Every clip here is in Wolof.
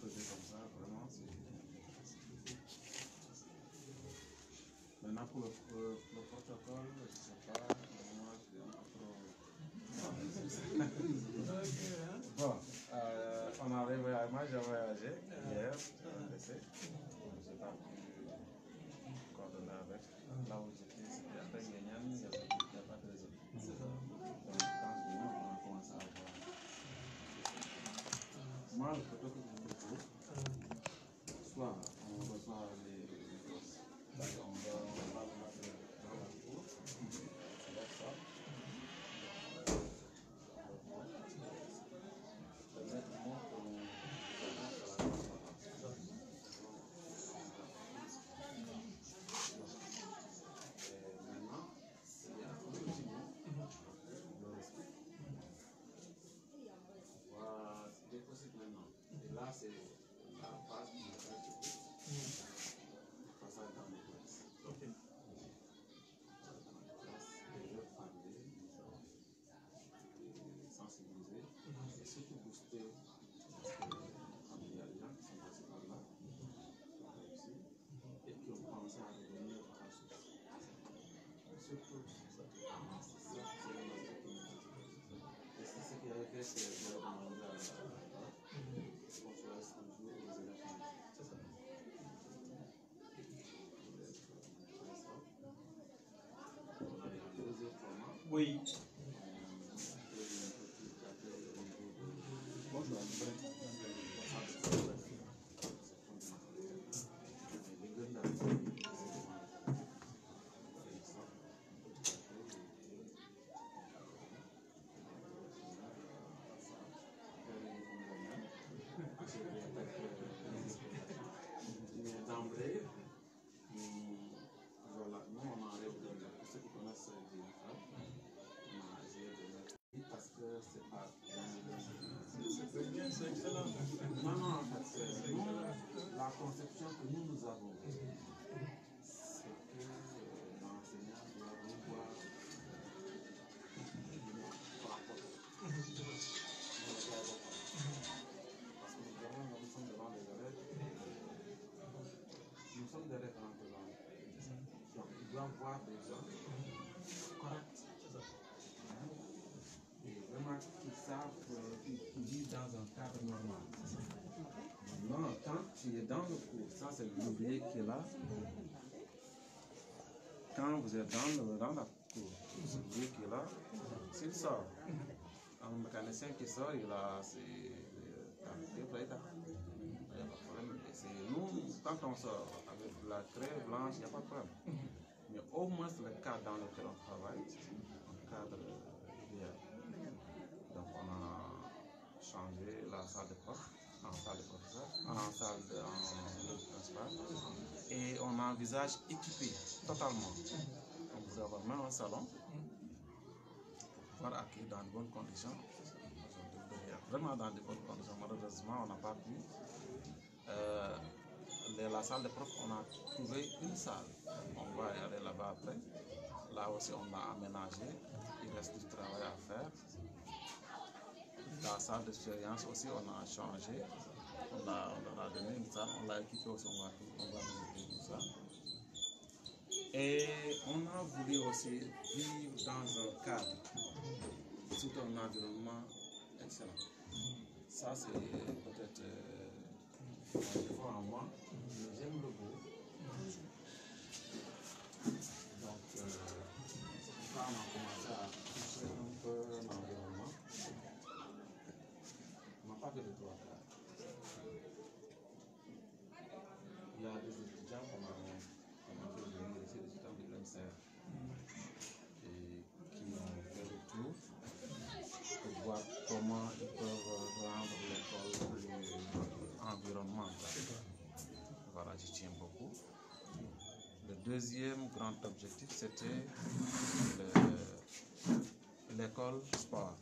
creuser comme ça, vraiment, c'est... Maintenant, pour le protocole, je ne sais pas, moi, je suis un peu trop... Bon, on a voyagé, moi j'ai voyagé hier, j'ai pas pu coordonner avec. Là où j'étais, c'était après Guénian, il n'y a pas de réseau. Donc, quand je viens, on a commencé à voir. Moi, le protocole que je propose, soit on reçoit les gosses, on va le mettre dans la cour, avec ça. C'est la base du message de passage dans les classes. Dans les classes, les jeux parler, sensibiliser et surtout booster parce qu'il y a des gens qui sont passés par là, qui ont réussi et qui ont pensé à revenir à la source. Surtout, c'est ça, c'est l'aspect qui nous intéresse. Et c'est ce qui avait fait que j'ai demandé à qu'on choisisse un jour les élèves. C'est ça. Oui. Bonjour. D'emblée, voilà, nous on a rêvé de pour ceux qui connaissent Jennifer, on a essayé de mettre parce que c'est pas c'est très bien, c'est excellent. Non, non, en fait, c'est nous, la conception que nous avons, c'est que l'enseignant doit revoir parce que nous sommes devant les élèves, nous sommes des référents devant eux. Donc, ils doivent voir des gens corrects. Et vraiment qu'ils savent qu'ils vivent dans un cadre normal. Non, quand tu es dans le cours, ça c'est l'ouvrier qui est là. Quand vous êtes dans la cour, c'est l'ouvrier qui est là. S'il sort, un mécanicien qui sort, il a ses il n'y a pas de problème. Et c'est nous, quand on sort avec la craie blanche, il n'y a pas de problème. Mais au moins le cadre dans lequel on travaille, un cadre idéal. Donc on a changé la salle de prof en salle de professeur, en salle de principal, et on envisage équiper totalement. Donc vous avez même un salon pour pouvoir accueillir dans de bonnes conditions. Vraiment dans de bonnes conditions. Malheureusement, on n'a pas pu. La salle de prof, on a trouvé une salle. On va y aller là-bas après. Là aussi, on a aménagé. Il reste du travail à faire. La salle de surveillance aussi, on a changé. On a donné une salle, on l'a équipée aussi, on va visiter tout ça. Et on a voulu aussi vivre dans un cadre, surtout un environnement excellent. Ça, c'est peut-être un défaut en moi, mais j'aime le beau. Donc, c'est pour ça qu'on a commencé à toucher un peu l'environnement. On n'a pas fait de droit. Il y a des étudiants qu'on a fait venir ici, des étudiants de l'UNCR, et qui ont fait le tour pour voir comment ils peuvent rendre l'école environnement. Voilà, je tiens beaucoup. Le deuxième grand objectif, c'était l'école sport.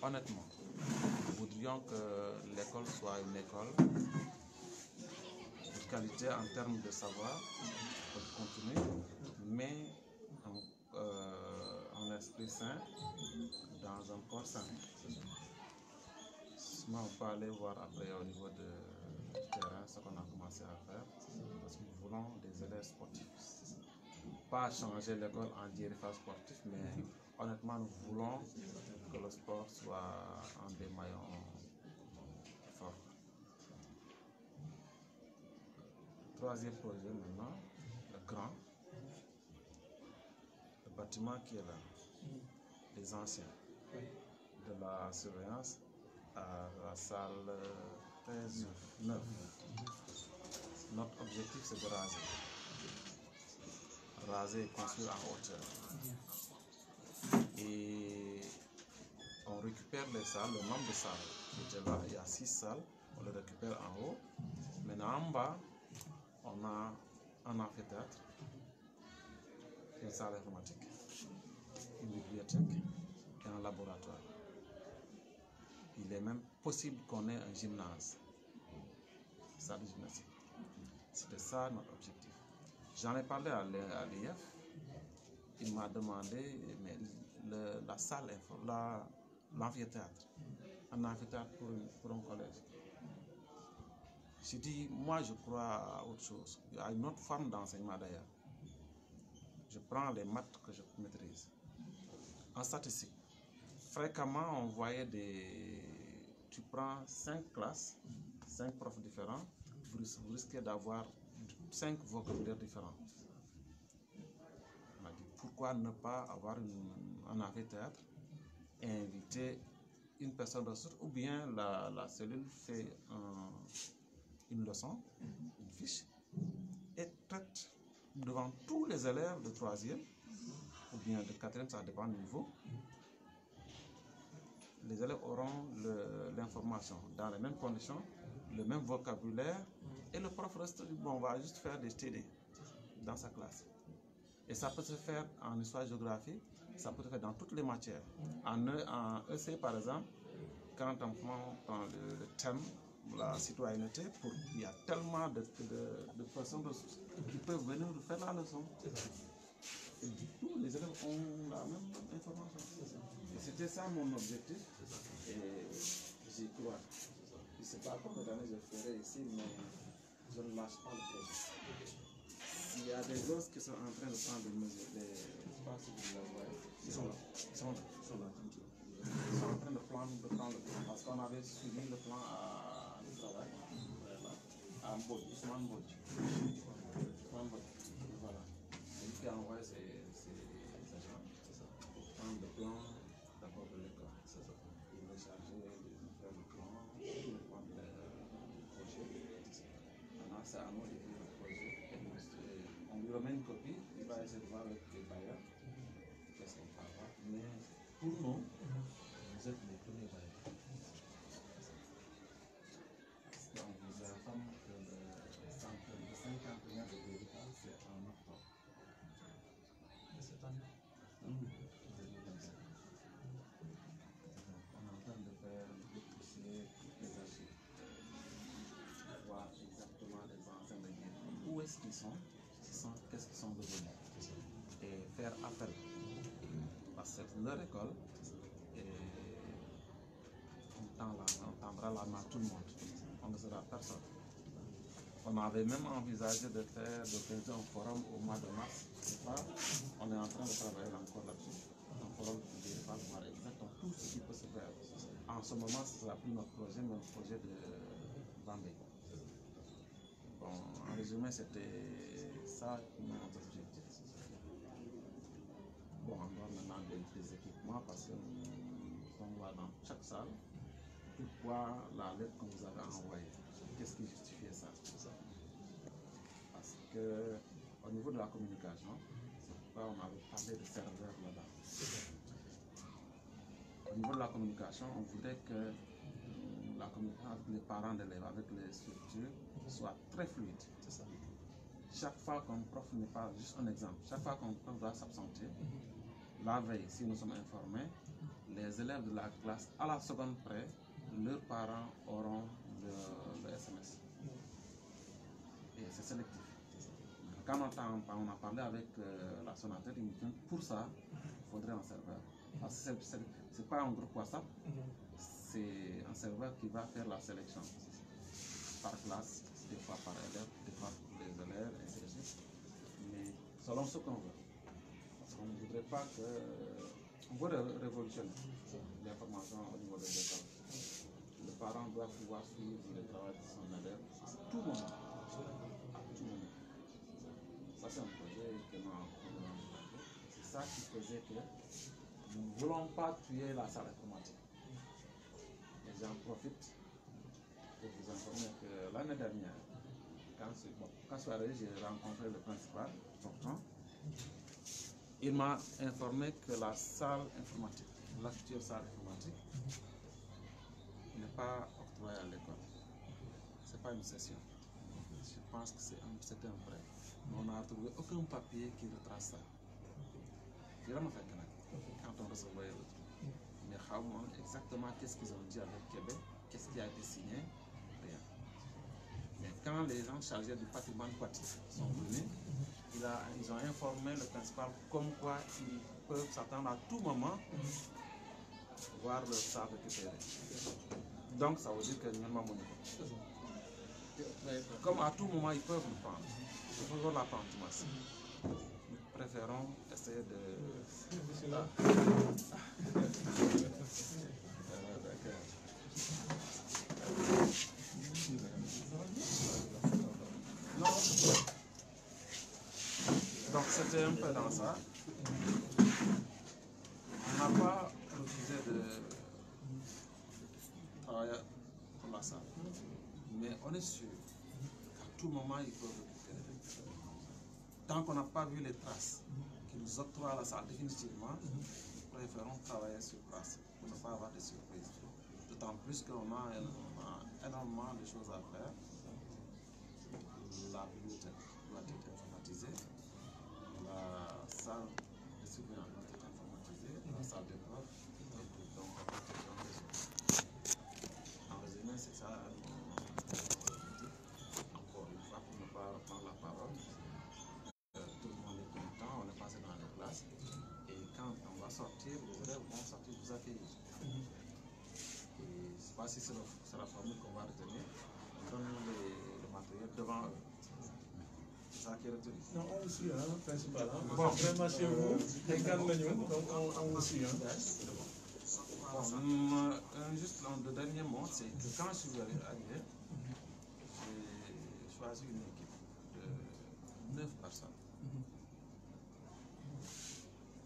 Honnêtement, nous voudrions que l'école soit une école de qualité en termes de savoir, de contenu, mais en esprit sain, dans un corps sain. effectivement, on peut aller voir après au niveau du terrain ce qu'on a commencé à faire, parce que nous voulons des élèves sportifs. Pas changer l'école en dirigeant sportif, mais honnêtement, nous voulons que le sport soit un des maillons forts. Troisième projet maintenant, le grand, le bâtiment qui est là, les anciens, de la surveillance à la salle 13-9. Notre objectif c'est de raser et construire en hauteur. Et on récupère les salles, le nombre de salles qui était là, il y a 6 salles, on les récupère en haut. Maintenant en bas, on a un amphithéâtre, une salle informatique, une bibliothèque et un laboratoire. Il est même possible qu'on ait un gymnase, salle de gymnastique. C'était ça notre objectif. J'en ai parlé à l'IF, il m'a demandé, mais la salle, l'amphithéâtre, un amphithéâtre pour un collège. J'ai dit, moi je crois à autre chose, à une autre forme d'enseignement d'ailleurs. Je prends les maths que je maîtrise. En statistique, fréquemment on voyait tu prends 5 classes, 5 profs différents, vous risquez d'avoir 5 vocabulaires différents. On a dit, pourquoi ne pas avoir un amphithéâtre et inviter une personne ressource, ou bien la cellule fait une leçon, une fiche, et traite devant tous les élèves de 3e, ou bien de 4e, ça dépend du niveau. Les élèves auront l'information dans les mêmes conditions, le même vocabulaire, et le prof reste, bon, va juste faire des TD dans sa classe. Et ça peut se faire en histoire-géographie, ça peut se faire dans toutes les matières. En EC, par exemple, quand on prend le thème, la citoyenneté, il y a tellement de personnes qui peuvent venir faire la leçon. Et du coup, les élèves ont la même information. Et c'était ça mon objectif. Et j'y crois. Je ne sais pas combien d'années je ferai ici, mais je ne lâche pas le projet. Il y a des gosses qui sont en train de prendre des mesures. Je ne sais pas si vous les voyez. Ils sont là. Ils sont en train de prendre le plan. Parce qu'on avait suivi le plan à travail. À Mbodj, Ousmane Mbodj. Voilà. Et lui qui a envoyé ses agents pour prendre le plan d'abord de l'école. Il est chargé de faire le plan, de prendre le projet. Maintenant, c'est à nous de faire le projet. On lui remet une copie, il va essayer de voir avec les bailleurs qu'est-ce qu'on peut avoir. Mais pour nous, vous êtes les premiers bailleurs. Donc, vous informe que le cinquantenaire de Bérika, c'est en octobre. De cette année. On est en train de faire pousser toutes les archives. Voir exactement les anciens de Guinée. Où est-ce qu'ils sont, qu'est-ce qu'ils sont devenus. Et faire appel. Parce que c'est leur école. Et on tendra la main à tout le monde. On ne sera personne. On avait même envisagé de faire un forum au mois de mars. On est en train de travailler encore là-dessus. Un forum qui va voir exactement tout ce qui peut se faire. En ce moment, ce ne sera plus notre projet, mais le projet de Bambé. Bon, en résumé, c'était ça notre objectif. Bon, on doit maintenant des équipements parce que on voit dans chaque salle pourquoi la lettre que vous avez envoyée. Qu'est-ce qui justifiait ça? Parce que au niveau de la communication, c'est pourquoi on avait parlé de serveurs là-bas. Au niveau de la communication, on voudrait que la communication avec les parents d'élèves, avec les structures, soit très fluide. Chaque fois qu'un prof n'est pas, juste un exemple, chaque fois qu'un prof doit s'absenter, la veille, si nous sommes informés, les élèves de la classe, à la seconde près, leurs parents auront le SMS. Et c'est sélectif. Quand on a parlé avec la Sonatel, ils me disent pour ça, il faudrait un serveur. Parce que ce n'est pas un groupe WhatsApp, c'est un serveur qui va faire la sélection par classe, des fois par élève, des fois pour les élèves, ainsi de suite. Mais selon ce qu'on veut. Parce qu'on ne voudrait pas que... On veut révolutionner l'information au niveau des écoles. Le parent doit pouvoir suivre le travail de son élève à tout moment. À tout moment. Ça, c'est un projet que nous avons fait. C'est ça qui faisait que nous ne voulons pas tuer la salle informatique. Et j'en profite pour vous informer que l'année dernière, quand je suis arrivé, j'ai rencontré le principal, pourtant, il m'a informé que la salle informatique, l'actuelle salle informatique, n'est pas octroyée à l'école. Ce n'est pas une session. Je pense que c'était un prêt. Mais on n'a trouvé aucun papier qui retrace ça. Vraiment fait quand on recevait le truc. Mais exactement qu'est-ce qu'ils ont dit avec Québec, qu'est-ce qui a été signé, rien. Mais quand les gens chargés du patrimoine quartier sont venus, ils ont informé le principal comme quoi ils peuvent s'attendre à tout moment voir leur salle récupérée. Donc ça veut dire que nous avons comme à tout moment ils peuvent le prendre. Ils peuvent la prendre, nous préférons essayer de... Non. Donc c'était un peu dans ça. On n'a pas refusé de travailler pour la salle. Mais on est sûr qu'à tout moment ils peuvent récupérer. Tant qu'on n'a pas vu les traces qui nous octroient la salle définitivement, nous préférons travailler sur place pour ne pas avoir de surprises. D'autant plus qu'on a énormément de choses à faire. La bibliothèque doit être informatisée, la salle de surveillance doit être informatisée, la salle de prof, et tout. Donc, en résumé, c'est ça. Encore une fois, pour ne pas reprendre la parole, tout le monde est content, on est passé dans les classes, et quand on va sortir, les élèves vont sortir vous accueillir. Et je ne sais pas si c'est la formule qu'on va retenir. On donne le matériel devant eux. C'est ça qui est retenu. Non, on aussi, hein, principal. Hein. Bon. Vraiment chez vous, les gars, donc on aussi. Hein. Bon, juste le dernier mot, c'est que quand je suis arrivé, j'ai choisi une équipe de 9 personnes.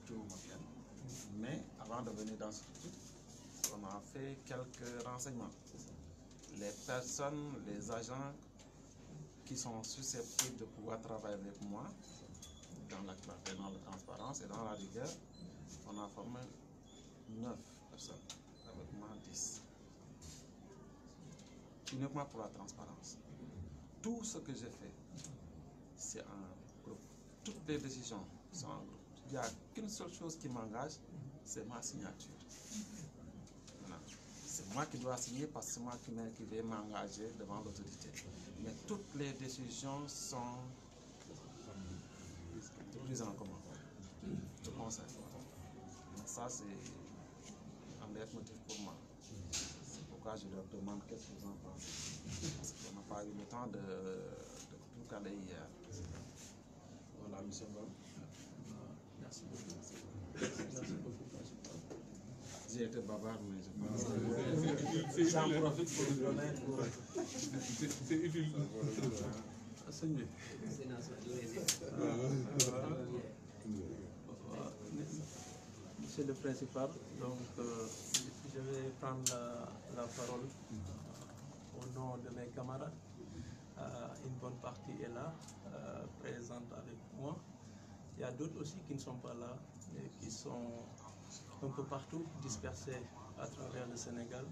Tout homogène. Mais avant de venir dans ce truc, on a fait quelques renseignements. Les personnes, les agents qui sont susceptibles de pouvoir travailler avec moi dans la clarté, dans la transparence et dans la rigueur, on a formé 9 personnes, avec moi 10. Uniquement pour la transparence. Tout ce que j'ai fait, c'est en groupe. Toutes les décisions sont en groupe. Il n'y a qu'une seule chose qui m'engage, c'est ma signature. C'est moi qui dois signer parce que c'est moi qui vais m'engager devant l'autorité. Mais toutes les décisions sont prises en commun. Je pense. Donc ça, c'est un leitmotiv pour moi. C'est pourquoi je leur demande qu'est-ce que vous en pensez. Parce qu'on n'a pas eu le temps de tout caler hier. Voilà, monsieur Bom. Merci beaucoup. Merci beaucoup. J'ai été bavard, mais je pense que j'en profite pour le donner. C'est utile. Monsieur le principal, donc je vais prendre la parole au nom de mes camarades. Une bonne partie est là, présente avec moi. Il y a d'autres aussi qui ne sont pas là, mais qui sont un peu partout, dispersés à travers le Sénégal,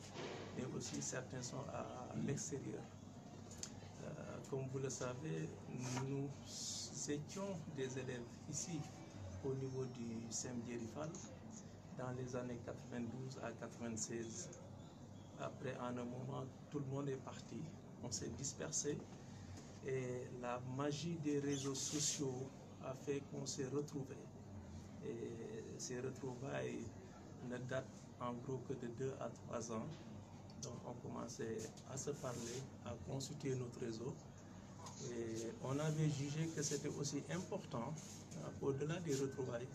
et aussi certains sont à l'extérieur. Comme vous le savez, nous étions des élèves ici au niveau du CEM Djerifal dans les années 92 à 96. Après, en un moment, tout le monde est parti, on s'est dispersé et la magie des réseaux sociaux a fait qu'on s'est retrouvés. Et ces retrouvailles ne datent en gros que de 2 à 3 ans. Donc commencé à se parler, à constituer notre réseau. Et on avait jugé que c'était aussi important, au-delà des retrouvailles,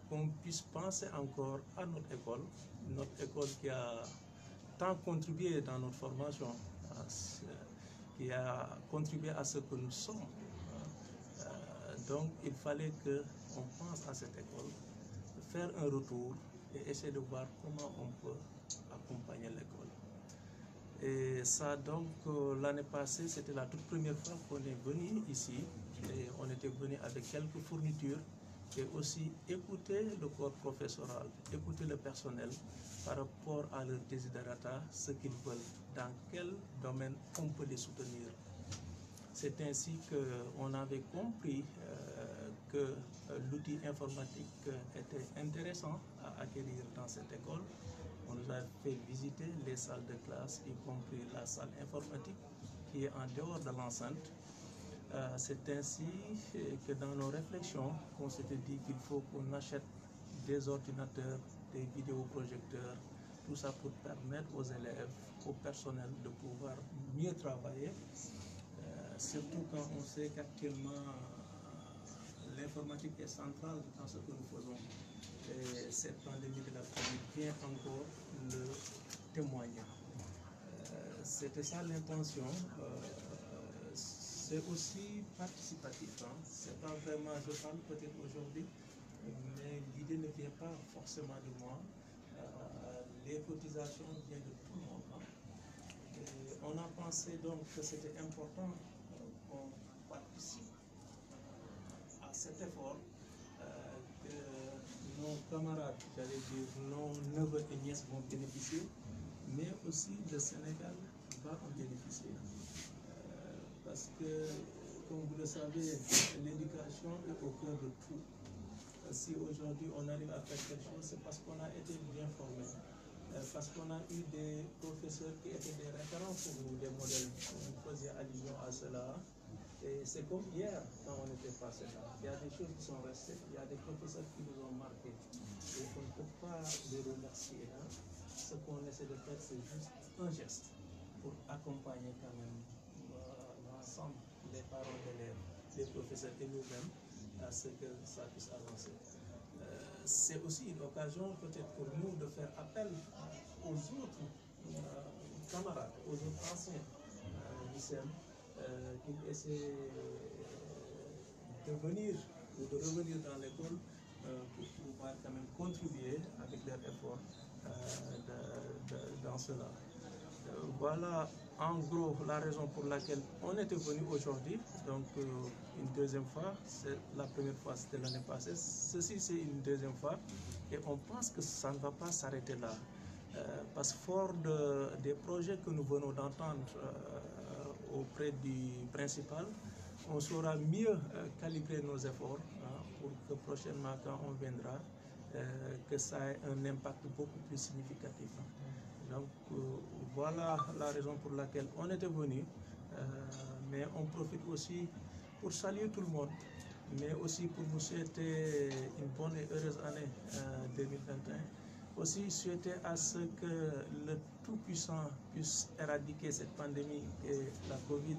qu'on puisse penser encore à notre école qui a tant contribué dans notre formation, qui a contribué à ce que nous sommes. Donc il fallait qu'on pense à cette école, faire un retour et essayer de voir comment on peut accompagner l'école. Et ça donc, l'année passée, c'était la toute première fois qu'on est venu ici, et on était venu avec quelques fournitures, et aussi écouter le corps professoral, écouter le personnel par rapport à leur desiderata, ce qu'ils veulent, dans quel domaine on peut les soutenir. C'est ainsi qu'on avait compris que l'outil informatique était intéressant à acquérir dans cette école. On nous a fait visiter les salles de classe, y compris la salle informatique qui est en dehors de l'enceinte. C'est ainsi que dans nos réflexions, on s'était dit qu'il faut qu'on achète des ordinateurs, des vidéoprojecteurs, tout ça pour permettre aux élèves, au personnel de pouvoir mieux travailler. Surtout quand on sait qu'actuellement l'informatique est centrale dans ce que nous faisons. Et cette pandémie de la Covid vient encore le témoigner. C'était ça l'intention. C'est aussi participatif. C'est pas vraiment, je parle peut-être aujourd'hui, mais l'idée ne vient pas forcément de moi. Les cotisations viennent de tout le monde. Et on a pensé donc que c'était important qu'on participe à cet effort, que nos camarades, j'allais dire, nos neveux et nièces vont bénéficier, mais aussi le Sénégal va en bénéficier. Parce que, comme vous le savez, l'éducation est au cœur de tout. Si aujourd'hui on arrive à faire quelque chose, c'est parce qu'on a été bien formé, parce qu'on a eu des professeurs qui étaient des références pour nous, des modèles. Vous faisiez allusion à cela. Et c'est comme hier, quand on était passé là. Il y a des choses qui sont restées, il y a des professeurs qui nous ont marqués. Et on ne peut pas les remercier. Ce qu'on essaie de faire, c'est juste un geste pour accompagner quand même l'ensemble, les parents d'élèves, les professeurs et nous-mêmes, à ce que ça puisse avancer. C'est aussi une occasion peut-être pour nous de faire appel aux autres camarades, aux autres anciens lycéens, qu'ils essaient de venir ou de revenir dans l'école pour pouvoir quand même contribuer avec leur effort dans cela. Voilà en gros la raison pour laquelle on était venu aujourd'hui. Donc une deuxième fois, la première fois c'était l'année passée, ceci c'est une deuxième fois et on pense que ça ne va pas s'arrêter là. Parce que fort des projets que nous venons d'entendre auprès du principal, on saura mieux calibrer nos efforts pour que prochainement quand on viendra, que ça ait un impact beaucoup plus significatif. Donc voilà la raison pour laquelle on était venu, mais on profite aussi pour saluer tout le monde, mais aussi pour vous souhaiter une bonne et heureuse année 2021. Aussi souhaiter à ce que le Tout-Puissant puisse éradiquer cette pandémie et la Covid,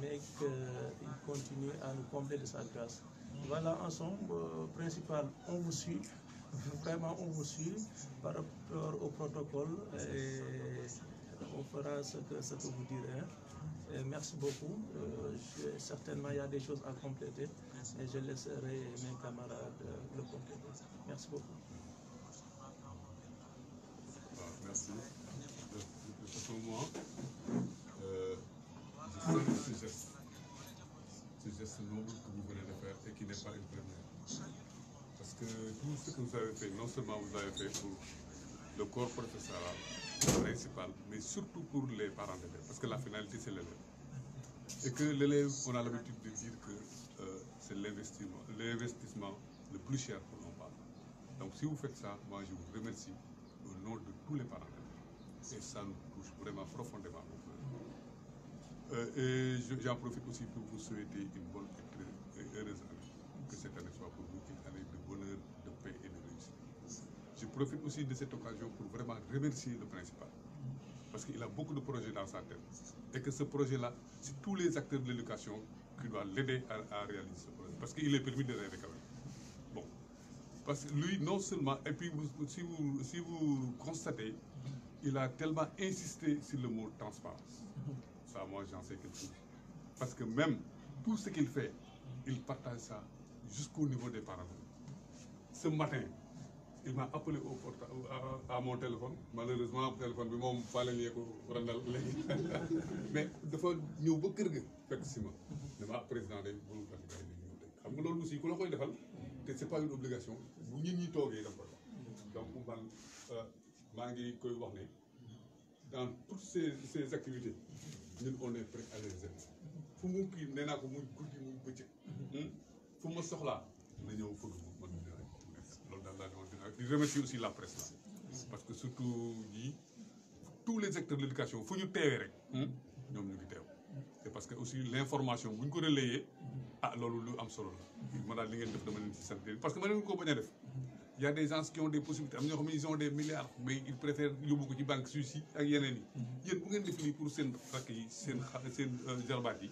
mais qu'il continue à nous combler de sa grâce. Voilà, ensemble, principal, on vous suit. Vraiment, on vous suit par rapport au protocole et on fera ce que vous direz. Et merci beaucoup. Certainement, il y a des choses à compléter et je laisserai mes camarades le compléter. Merci beaucoup. Merci. De toute façon, moi, je salue ce geste noble que vous venez de faire et qui n'est pas une première. Parce que tout ce que vous avez fait, non seulement vous avez fait pour le corps professoral principal, mais surtout pour les parents d'élèves, parce que la finalité c'est l'élève. Et que l'élève, on a l'habitude de dire que c'est l'investissement le plus cher pour nos parents. Donc si vous faites ça, moi je vous remercie au nom de tous les parents d'élèves. Et ça nous touche vraiment profondément au cœur. Et j'en profite aussi pour vous souhaiter une bonne et heureuse année. Que cette année soit pour vous une année de bonheur, de paix et de réussite. Je profite aussi de cette occasion pour vraiment remercier le principal. parce qu'il a beaucoup de projets dans sa tête. Et que ce projet-là, c'est tous les acteurs de l'éducation qui doivent l'aider à réaliser ce projet. Parce qu'il est permis de rêver quand même. Bon. Parce que lui, non seulement, et puis si vous constatez, il a tellement insisté sur le mot transparence. Ça, moi, j'en sais quelque chose. Parce que même tout ce qu'il fait, il partage ça jusqu'au niveau des parents. Ce matin, il m'a appelé à mon téléphone. Malheureusement, mon téléphone, je ne pas le mais il faut nous voir que c'est le président de l'Union. Aussi, c'est pas une obligation. Vous n'y toguez donc, dans toutes ces activités, nous, on est prêt à les aider. Fu mu kii nee naa ko muy guddi muy bëccëg fu ma soxlaa na ñëw fëgg ma mën na loolu daal laa demoon di remercier aussi la presse là parce que surtout ñi tous les acteurs de l'éducation fu ñu teewee rek ñoom ñu ngi teew c'est parce que aussi l'information bu ñu ko relayé ah loolu lu am solo la ma daal li ngeen def dama leen ci sant parce que ma leen ko bañ a def il y a des gens qui ont des possibilités am ñoo xam ne ils ont des milliards mais ils préfèrent yóbbu ko ci banque suisse yi ak yeneen yi yéen bu ngeen def lii pour seen rakk yi seen jarbaat yi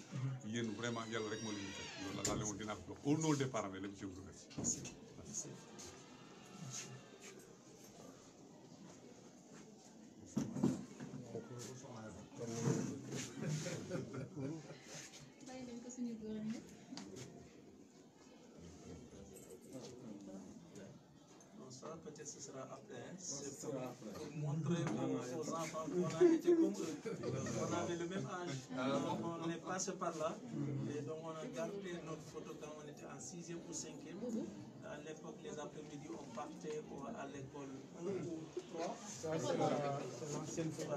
yéen vraiment yàlla rek moo leen di fekk loolu la laa leen woon dinaa ko wax au nom des parents la monsieur vous remercie. Peut-être ce sera après, c'est pour montrer aux enfants qu'on a été comme eux. On avait le même âge, on est passé par là, et donc on a gardé notre photo quand on était en 6e ou 5e. À l'époque, les après-midi, on partait à l'école 1 ou 3. C'est l'ancienne photo.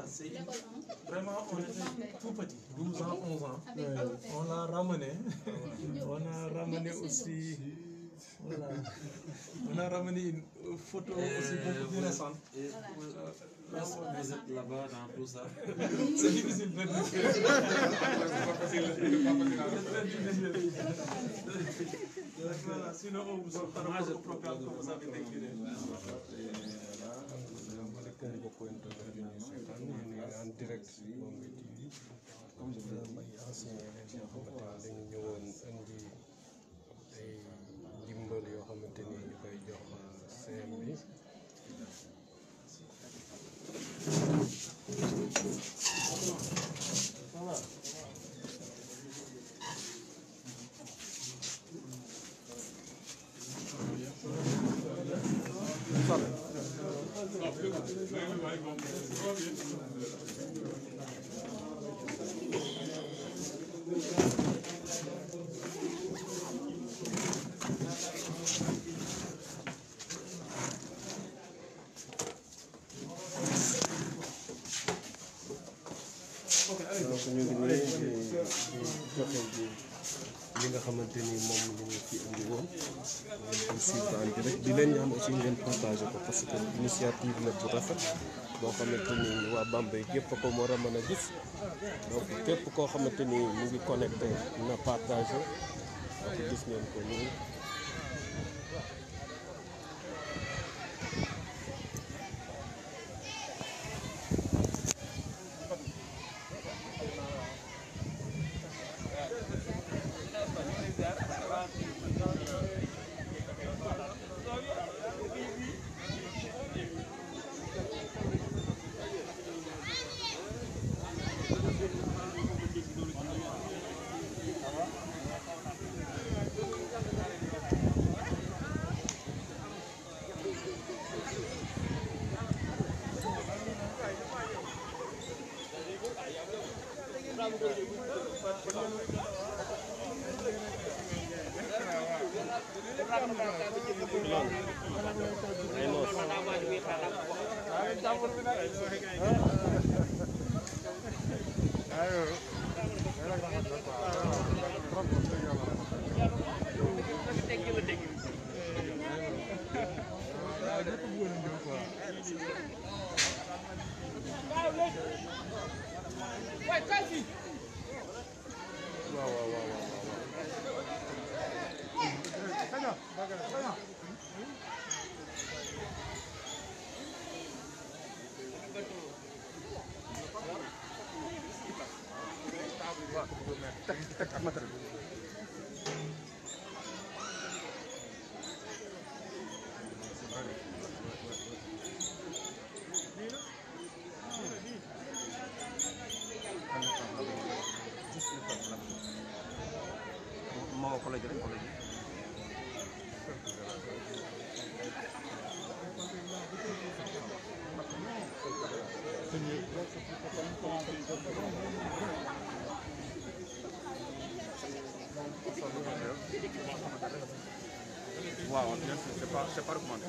Vraiment, on était tout petit, 12 ans, 11 ans. On l'a ramené. On a ramené aussi. Voilà. On a ramené une photo aussi beaucoup plus récente. Vous êtes là-bas dans tout ça. C'est difficile de dire. Sinon, on vous en parlera au programme que vous avez décrit. En direct comme je vous l'ai dit ancien élèves yoo xamante ne dañu ñëwoon indi ay ndimbal yoo xamante ni ñu koy jox CM bi donc ñu ngi nii di joxe ji li nga xamante ni moom la ñu fi indi woon ngeen ko suivre en direct di leen ñaan aussi ngeen partagé ko parce que initiative la bu rafet boo xamante ni waa Bambey képp ko war a mën a gis donc képp koo xamante ni mu ngi connecté na partagé donc gis ngeen ko nii. teg ak matériel. moo collègue rek collègue. waaw bien sûr c'est pas recommandé.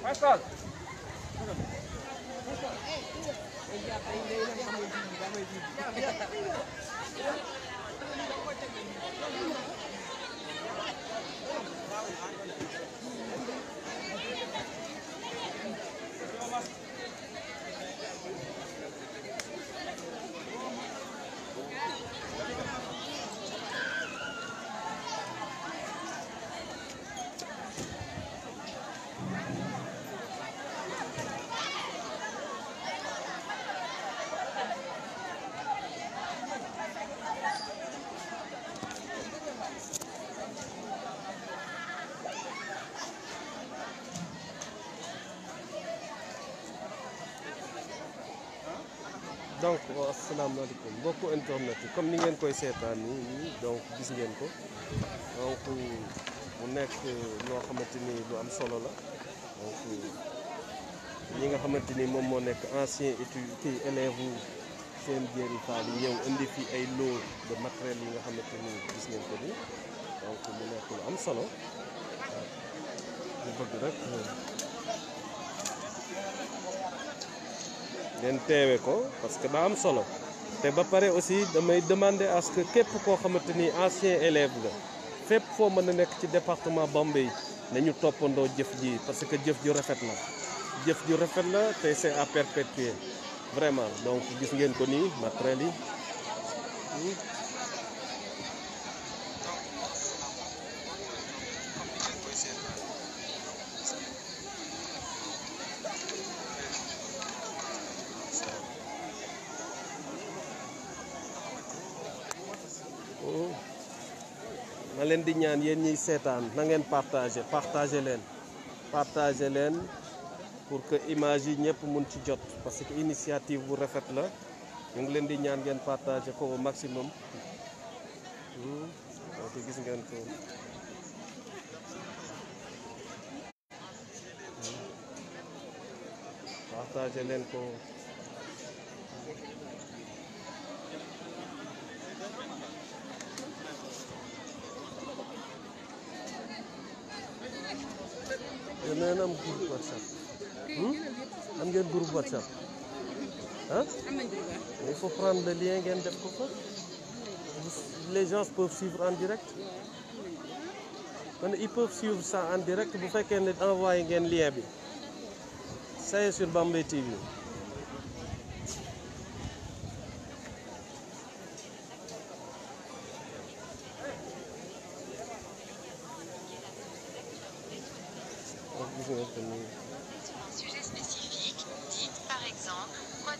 Pascal. donc asalaamaaleykum mbokku internet yi comme ni ngeen koy seetaan nii donc gis ngeen ko donc mu nekk loo xamante ni lu am solo la donc ñi nga xamante ni moom moo nekk ancien étude kii élève seen jéeri faal yi ñëw indi fi ay lot de matériel yi nga xamante ni gis ngeen ko ni donc mu nekk lu am solo waaw ñu bëgg rek ngeen teewe ko parce que daa am solo te ba pare aussi damay demander à ce que képp koo xamante ni ancien élève la fépp foo mën a nekk ci département Bambey nañu toppandoo jëf ji parce que jëf ju rafet la te c'est à perpétuer vraiment donc gis ngeen ko nii matériel yi ma leen di ñaan yéen ñiy seetaan na ngeen partager leen pour que image yi ñëpp mun ci jot parce que initiative bu rafet la ñu ngi leen di ñaan ngeen partager ko au maximum donc gis ngeen ko partager leen ko yéen am groupe WhatsApp am ngeen groupe WhatsApp ah il faut prendre le lien ngeen def ko fa les gens peuvent suivre en direct man ils peuvent suivre ça en direct bu fekkee ne envoyé ngeen lien bi ça est sur Bambey TV Sujet spécifique, dites par exemple quoi.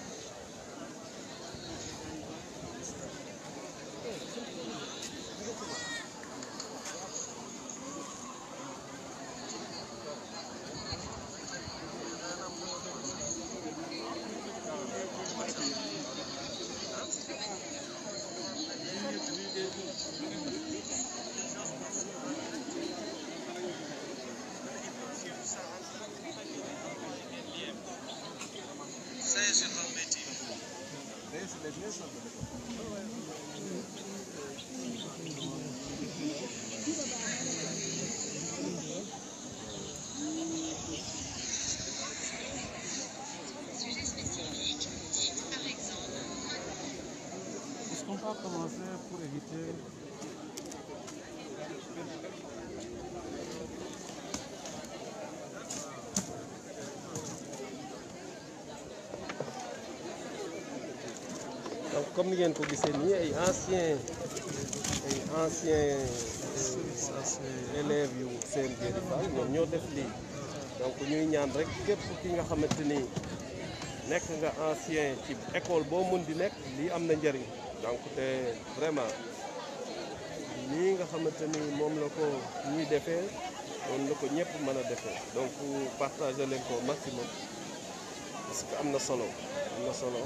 pas commencer pour éviter. Donc comme ni ngeen ko gisee nii ay anciens élèves yu seen Jéeri Fall ñoom ñoo def lii donc ñuy ñaan rek képp ki nga xamante ni nekk nga ancien ci école boo mun di nekk lii am na njëriñ donc te vraiment nii nga xamante ni moom la ko ñuy defee noonu la ko ñëpp mën a defee donc partager leen ko maximum parce que am na solo am na solo.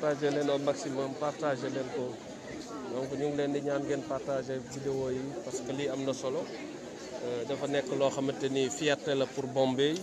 Partagez leen au maximum partagez leen ko donc ñu ngi leen di ñaan ngeen partager vidéo yi parce que lii am na solo dafa nekk loo xamante ni fierté la pour Bombay.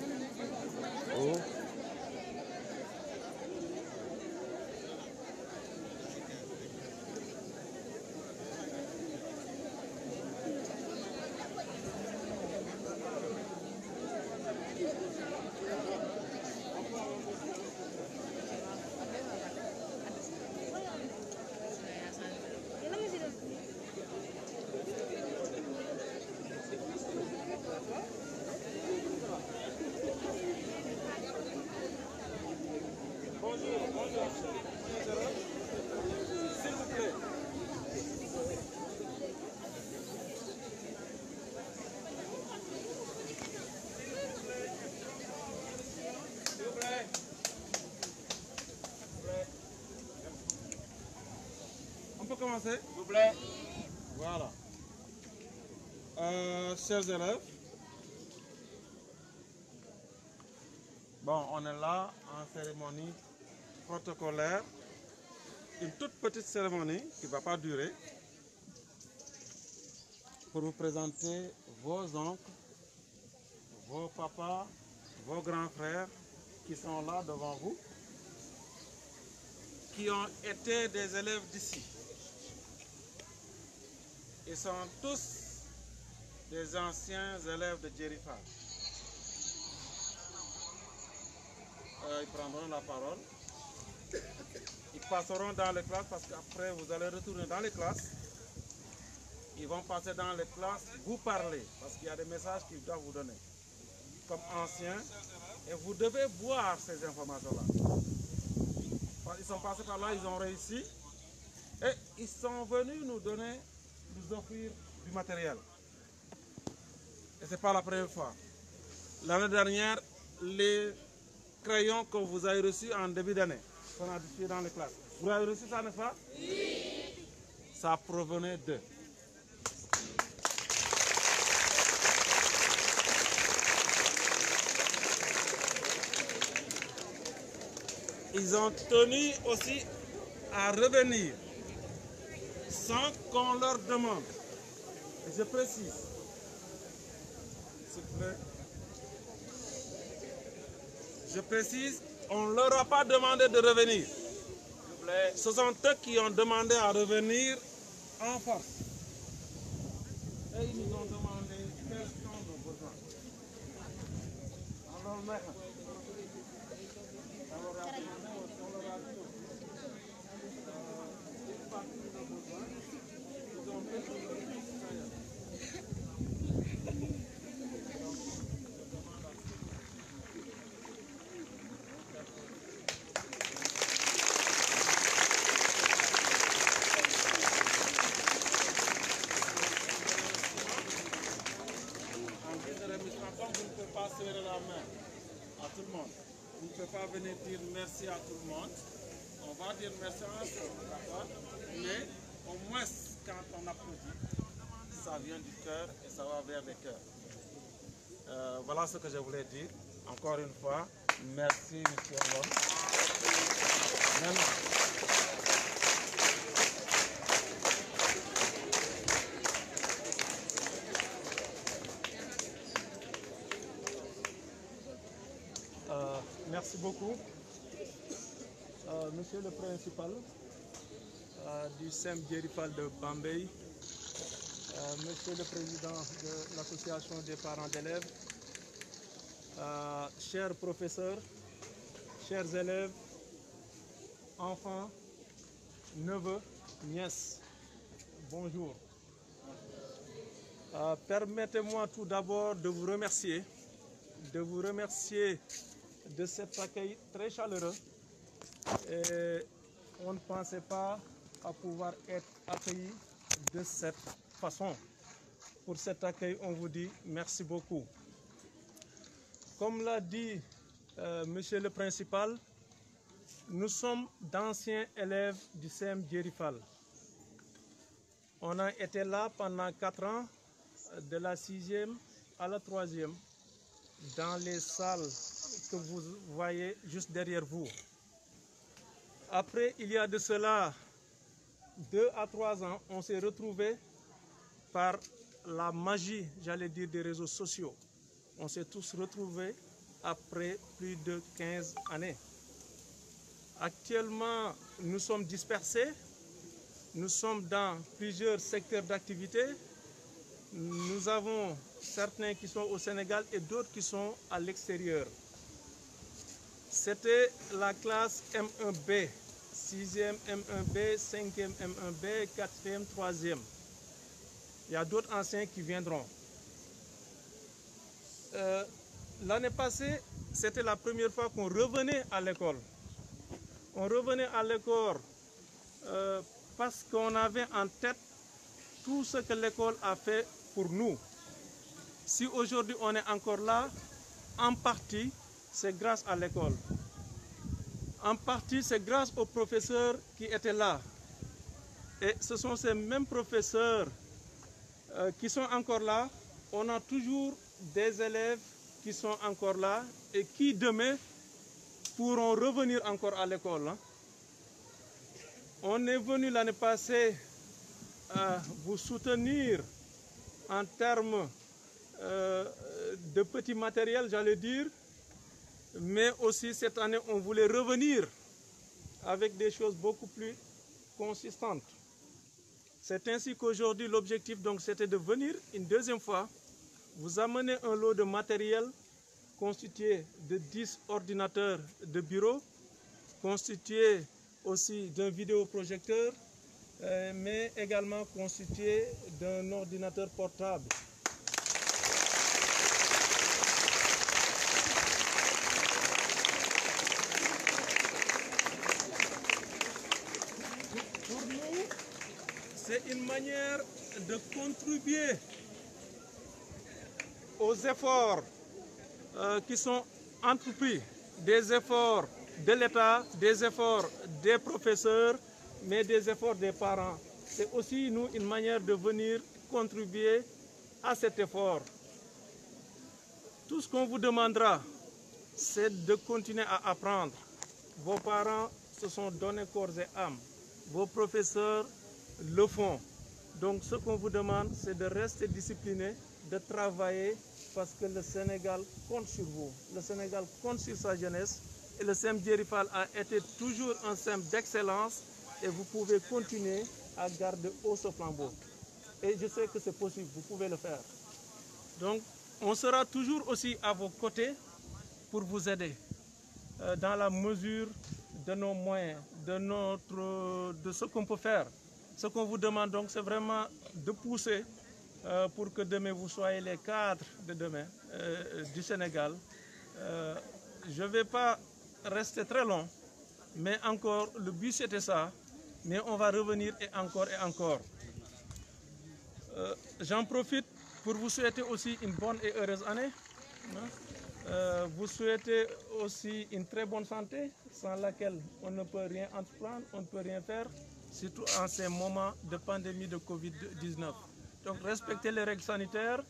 On peut commencer, s'il vous plaît. Voilà. Chers élèves, bon, on est là en cérémonie protocolaire, une toute petite cérémonie qui ne va pas durer, pour vous présenter vos oncles, vos papas, vos grands frères qui sont là devant vous, qui ont été des élèves d'ici. Ils sont tous des anciens élèves de Jéeri Fall. Ils prendront la parole. Ils passeront dans les classes parce qu'après vous allez retourner dans les classes. Ils vont passer dans les classes, vous parler parce qu'il y a des messages qu'ils doivent vous donner comme anciens et vous devez voir ces informations-là. Ils sont passés par là, ils ont réussi et ils sont venus nous offrir du matériel. Et ce n'est pas la première fois. L'année dernière, les crayons que vous avez reçus en début d'année, qu'on a distribués dans les classes. Vous avez reçu ça, n'est-ce pas? Oui. Ça provenait d'eux. Ils ont tenu aussi à revenir sans qu'on leur demande. Et je précise, s'il vous plaît, je précise, on ne leur a pas demandé de revenir. S'il vous plaît. Ce sont eux qui ont demandé à revenir en force. Et ils nous ont demandé quels sont nos besoins. Alors, serrer la main à tout le monde. Vous ne pouvez pas venir dire merci à tout le monde. On va dire merci à un seul, d'accord? Mais au moins, quand on applaudit, ça vient du cœur et ça va vers les cœurs. Voilà ce que je voulais dire. Encore une fois, merci, monsieur Lom. Merci. Merci beaucoup. Monsieur le principal du SEM Djerifal de Bambey, Monsieur le président de l'association des parents d'élèves, chers professeurs, chers élèves, enfants, neveux, nièces, bonjour. Permettez-moi tout d'abord de vous remercier de cet accueil très chaleureux. Et on ne pensait pas à pouvoir être accueilli de cette façon. Pour cet accueil, on vous dit merci beaucoup. Comme l'a dit monsieur le principal, nous sommes d'anciens élèves du SEM Djerifal. On a été là pendant 4 ans, de la 6e à la 3e, dans les salles que vous voyez juste derrière vous. Après, il y a de cela 2 à 3 ans, on s'est retrouvés par la magie, j'allais dire, des réseaux sociaux. On s'est tous retrouvés après plus de 15 années. Actuellement, nous sommes dispersés. Nous sommes dans plusieurs secteurs d'activité. Nous avons certains qui sont au Sénégal et d'autres qui sont à l'extérieur. C'était la classe M1B, 6e M1B, 5e M1B, 4e, 3e. Il y a d'autres anciens qui viendront. L'année passée, c'était la première fois qu'on revenait à l'école. On revenait à l'école parce qu'on avait en tête tout ce que l'école a fait pour nous. Si aujourd'hui on est encore là, en partie, c'est grâce à l'école. En partie, c'est grâce aux professeurs qui étaient là. Et ce sont ces mêmes professeurs qui sont encore là. On a toujours des élèves qui sont encore là et qui demain pourront revenir encore à l'école. On est venu l'année passée vous soutenir en termes de petits matériels, j'allais dire, mais aussi cette année, on voulait revenir avec des choses beaucoup plus consistantes. C'est ainsi qu'aujourd'hui, l'objectif, donc, c'était de venir une deuxième fois, vous amener un lot de matériel constitué de 10 ordinateurs de bureau, constitué aussi d'un vidéoprojecteur, mais également constitué d'un ordinateur portable. Pour nous, c'est une manière de contribuer aux efforts qui sont entrepris, des efforts de l'État, des efforts des professeurs, mais des efforts des parents. C'est aussi, nous, une manière de venir contribuer à cet effort. Tout ce qu'on vous demandera, c'est de continuer à apprendre. Vos parents se sont donnés corps et âme. Vos professeurs le font. Donc, ce qu'on vous demande, c'est de rester discipliné, de travailler, parce que le Sénégal compte sur vous. Le Sénégal compte sur sa jeunesse. Et le SEM Djerifal a été toujours un SEM d'excellence. Et vous pouvez continuer à garder haut ce flambeau. Et je sais que c'est possible, vous pouvez le faire. Donc, on sera toujours aussi à vos côtés pour vous aider dans la mesure de nos moyens, de ce qu'on peut faire. Ce qu'on vous demande donc, c'est vraiment de pousser pour que demain vous soyez les cadres de demain du Sénégal. Je ne vais pas rester très long, mais encore, le but c'était ça. Mais on va revenir et encore et encore. J'en profite pour vous souhaiter aussi une bonne et heureuse année. Vous souhaitez aussi une très bonne santé, sans laquelle on ne peut rien entreprendre, on ne peut rien faire, surtout en ces moments de pandémie de Covid-19. Donc respectez les règles sanitaires,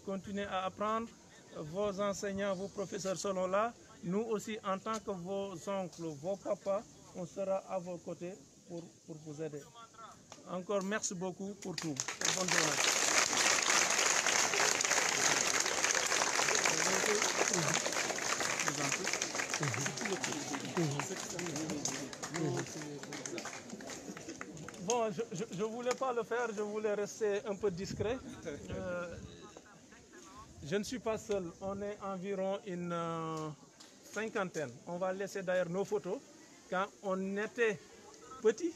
continuez à apprendre. Vos enseignants, vos professeurs seront là. Nous aussi, en tant que vos oncles, vos papas, on sera à vos côtés pour vous aider. Encore merci beaucoup pour tout. Bonne journée. Bon, je voulais pas le faire, je voulais rester un peu discret. Je ne suis pas seul, on est environ une cinquantaine. On va laisser d'ailleurs nos photos. Quand on était petits,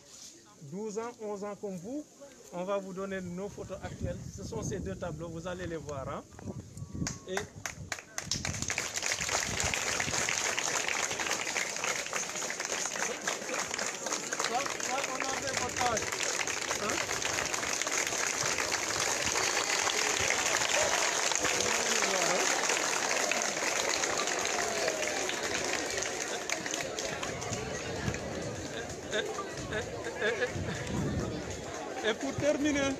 12 ans, 11 ans comme vous, on va vous donner nos photos actuelles. Ce sont ces deux tableaux, vous allez les voir. Hein. Et ça, on a fait votre âge. Hein? Et pour terminer,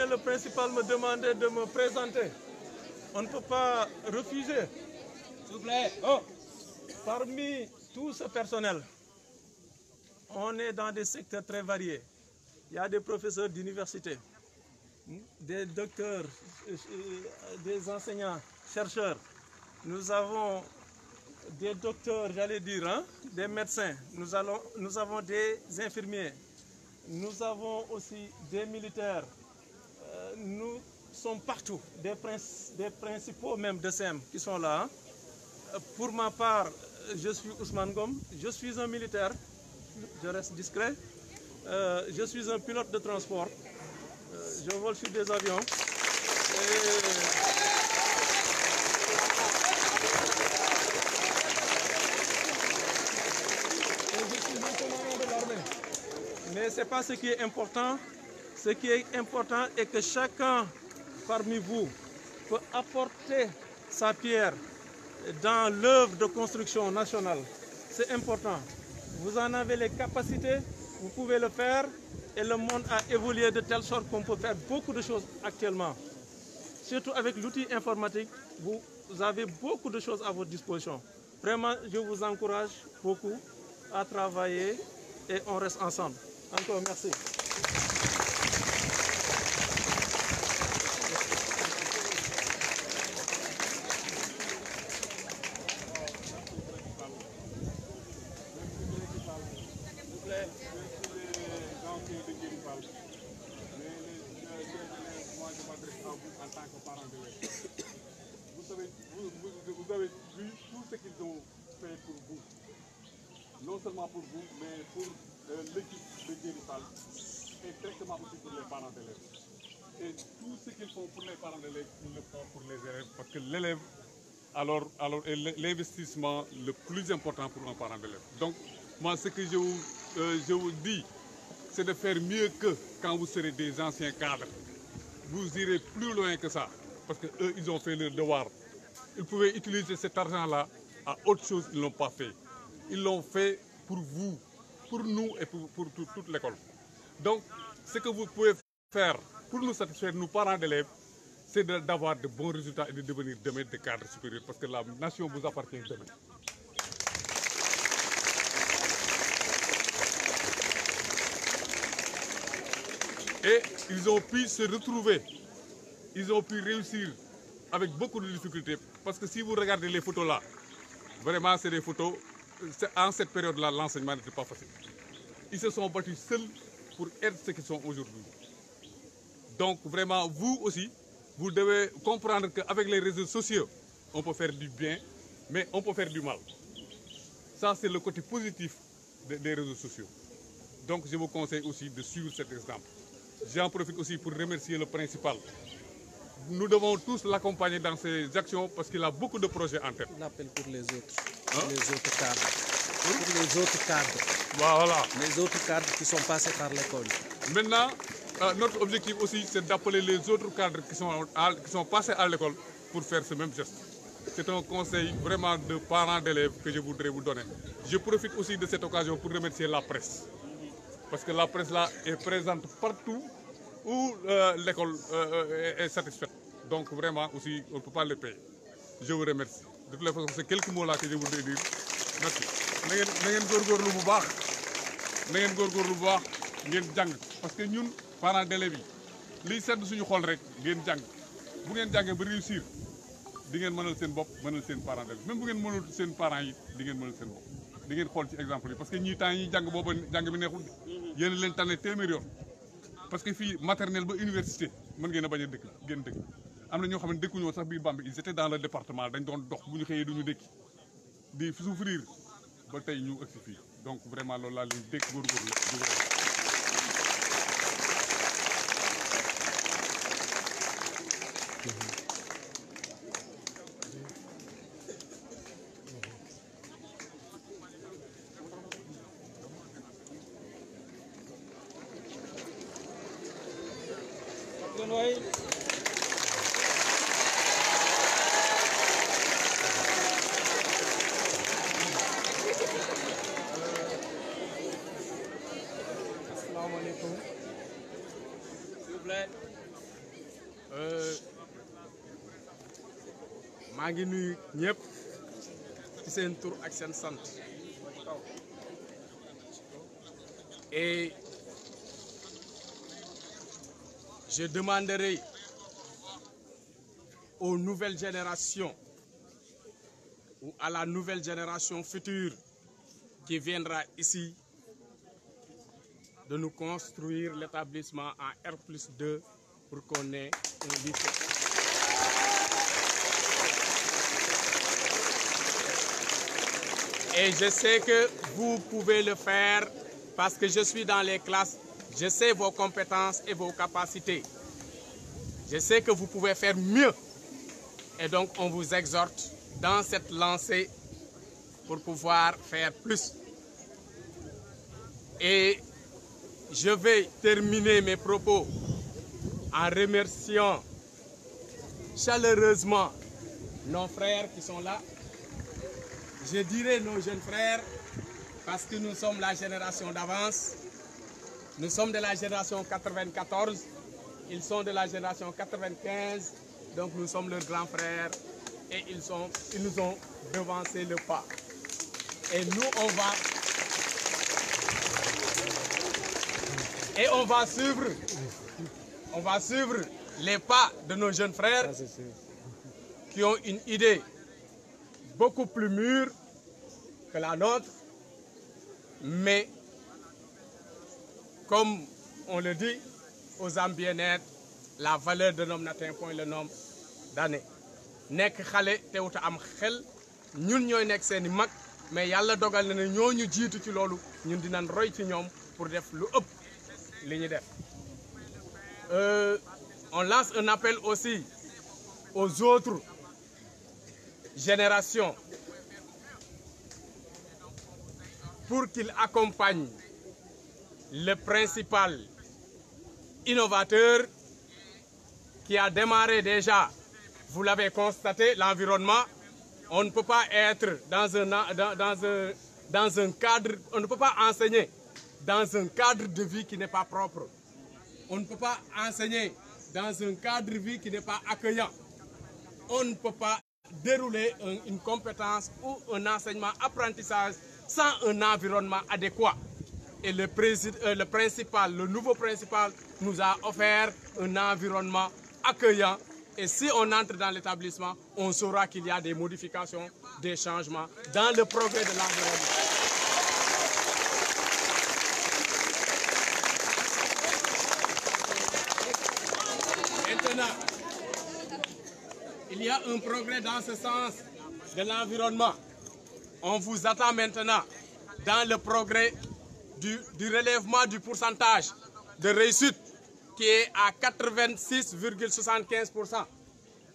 le principal me demandait de me présenter. On ne peut pas refuser. S'il vous plaît. Oh. Parmi tout ce personnel, on est dans des secteurs très variés. Il y a des professeurs d'université, des docteurs, des enseignants, chercheurs. Nous avons des docteurs, j'allais dire, hein, des médecins. Nous avons des infirmiers. Nous avons aussi des militaires. Nous sommes partout, des principaux même de SEM qui sont là. Hein. Pour ma part, je suis Ousmane Ngom, je suis un militaire, je reste discret. Je suis un pilote de transport, je vole sur des avions. Et je suis un commandant de l'armée. Mais ce n'est pas ce qui est important. Ce qui est important est que chacun parmi vous peut apporter sa pierre dans l'œuvre de construction nationale. C'est important. Vous en avez les capacités, vous pouvez le faire et le monde a évolué de telle sorte qu'on peut faire beaucoup de choses actuellement. Surtout avec l'outil informatique, vous avez beaucoup de choses à votre disposition. Vraiment, je vous encourage beaucoup à travailler et on reste ensemble. Encore merci. Vous avez vu tout ce qu'ils ont fait pour vous. Non seulement pour vous, mais pour l'équipe de Guérifal et directement aussi pour les parents d'élèves. Et tout ce qu'ils font pour les parents d'élèves, ils le font pour les élèves. Parce que l'élève, alors est l'investissement le plus important pour un parent d'élève. Donc, moi, ce que je vous dis, c'est de faire mieux que quand vous serez des anciens cadres. Vous irez plus loin que ça. Parce qu'eux, ils ont fait leur devoir. Ils pouvaient utiliser cet argent-là à autre chose, ils ne l'ont pas fait. Ils l'ont fait pour vous, pour nous et pour toute l'école. Donc, ce que vous pouvez faire pour nous satisfaire, nous parents d'élèves, c'est d'avoir de bons résultats et de devenir demain des cadres supérieurs, parce que la nation vous appartient demain. Et ils ont pu se retrouver, ils ont pu réussir avec beaucoup de difficultés, parce que si vous regardez les photos là, vraiment c'est des photos, en cette période-là, l'enseignement n'était pas facile. Ils se sont battus seuls pour être ce qu'ils sont aujourd'hui. Donc vraiment, vous aussi, vous devez comprendre qu'avec les réseaux sociaux, on peut faire du bien, mais on peut faire du mal. Ça, c'est le côté positif des réseaux sociaux. Donc je vous conseille aussi de suivre cet exemple. J'en profite aussi pour remercier le principal. Nous devons tous l'accompagner dans ses actions parce qu'il a beaucoup de projets en tête. L'appel pour les autres, les autres cadres. Pour les autres cadres. Voilà. Les autres cadres qui sont passés par l'école. Maintenant, notre objectif aussi, c'est d'appeler les autres cadres qui sont passés à l'école pour faire ce même geste. C'est un conseil vraiment de parents d'élèves que je voudrais vous donner. Je profite aussi de cette occasion pour remercier la presse. Parce que la presse là est présente partout où l'école est satisfaite. Donc vraiment aussi, on ne peut pas le payer. Je vous remercie. De toute façon, c'est quelques mots là que je voudrais dire. Merci. Parce que nous, parents d'élèves, liy sedd suñu xol rek ngeen jàng bu ngeen jàngee ba réussir di ngeen mënal seen bopp mënal seen parents d'élèves même bu ngeen mënul seen parents yi di ngeen mënal seen bopp di ngeen xool ci exemple yi parce que ñii temps yi jàng booba jàng bi neexul yéen leen tànne téeméer yoon parce que fii maternelle ba université mën ngeen a bañ a dëkk ngeen dëkk am na ñoo xam ne dëkkuñu woon sax biir Bambey ils étaient dans le département dañ doon dox bu ñu xëyee duñu dëkki di souffrir ba tey ñu agsi fii donc vraiment loolu laa leen dégg góorgóorlu maa ngi nuyu ñëpp ci seen tur ak seen sant et je demanderai aux nouvelles générations ou à la nouvelle génération future qui viendra ici de nous construire l'établissement en R+2 pour qu'on ait un lycée. Et je sais que vous pouvez le faire parce que je suis dans les classes, je sais vos compétences et vos capacités. Je sais que vous pouvez faire mieux. Et donc on vous exhorte dans cette lancée pour pouvoir faire plus. Et je vais terminer mes propos en remerciant chaleureusement nos frères qui sont là. Je dirais nos jeunes frères parce que nous sommes la génération d'avance. Nous sommes de la génération 94, ils sont de la génération 95, donc nous sommes leurs grands frères et ils nous ont devancé le pas. Et nous, on va suivre les pas de nos jeunes frères qui ont une idée beaucoup plus mûre que la nôtre, mais comme on le dit, aux âmes bien-être, la valeur de l'homme n'atteint point le nombre d'années. Nek xalé teewuta am xel ñun ñooy nekk seeni mag mais yàlla dogal na ne ñooñu jiitu ci loolu ñun dinañ roy ci ñoom pour def lu ëpp li ñu def. On lance un appel aussi aux autres générations pour qu'ils accompagnent le principal innovateur qui a démarré déjà, vous l'avez constaté, l'environnement. On ne peut pas être dans un cadre, on ne peut pas enseigner dans un cadre de vie qui n'est pas propre. On ne peut pas enseigner dans un cadre de vie qui n'est pas accueillant. On ne peut pas dérouler une compétence ou un enseignement, apprentissage sans un environnement adéquat. Et le nouveau principal nous a offert un environnement accueillant. Et si on entre dans l'établissement, on saura qu'il y a des modifications, des changements dans le progrès de l'environnement. Maintenant, il y a un progrès dans ce sens de l'environnement. On vous attend maintenant dans le progrès du relèvement du pourcentage de réussite qui est à 86,75%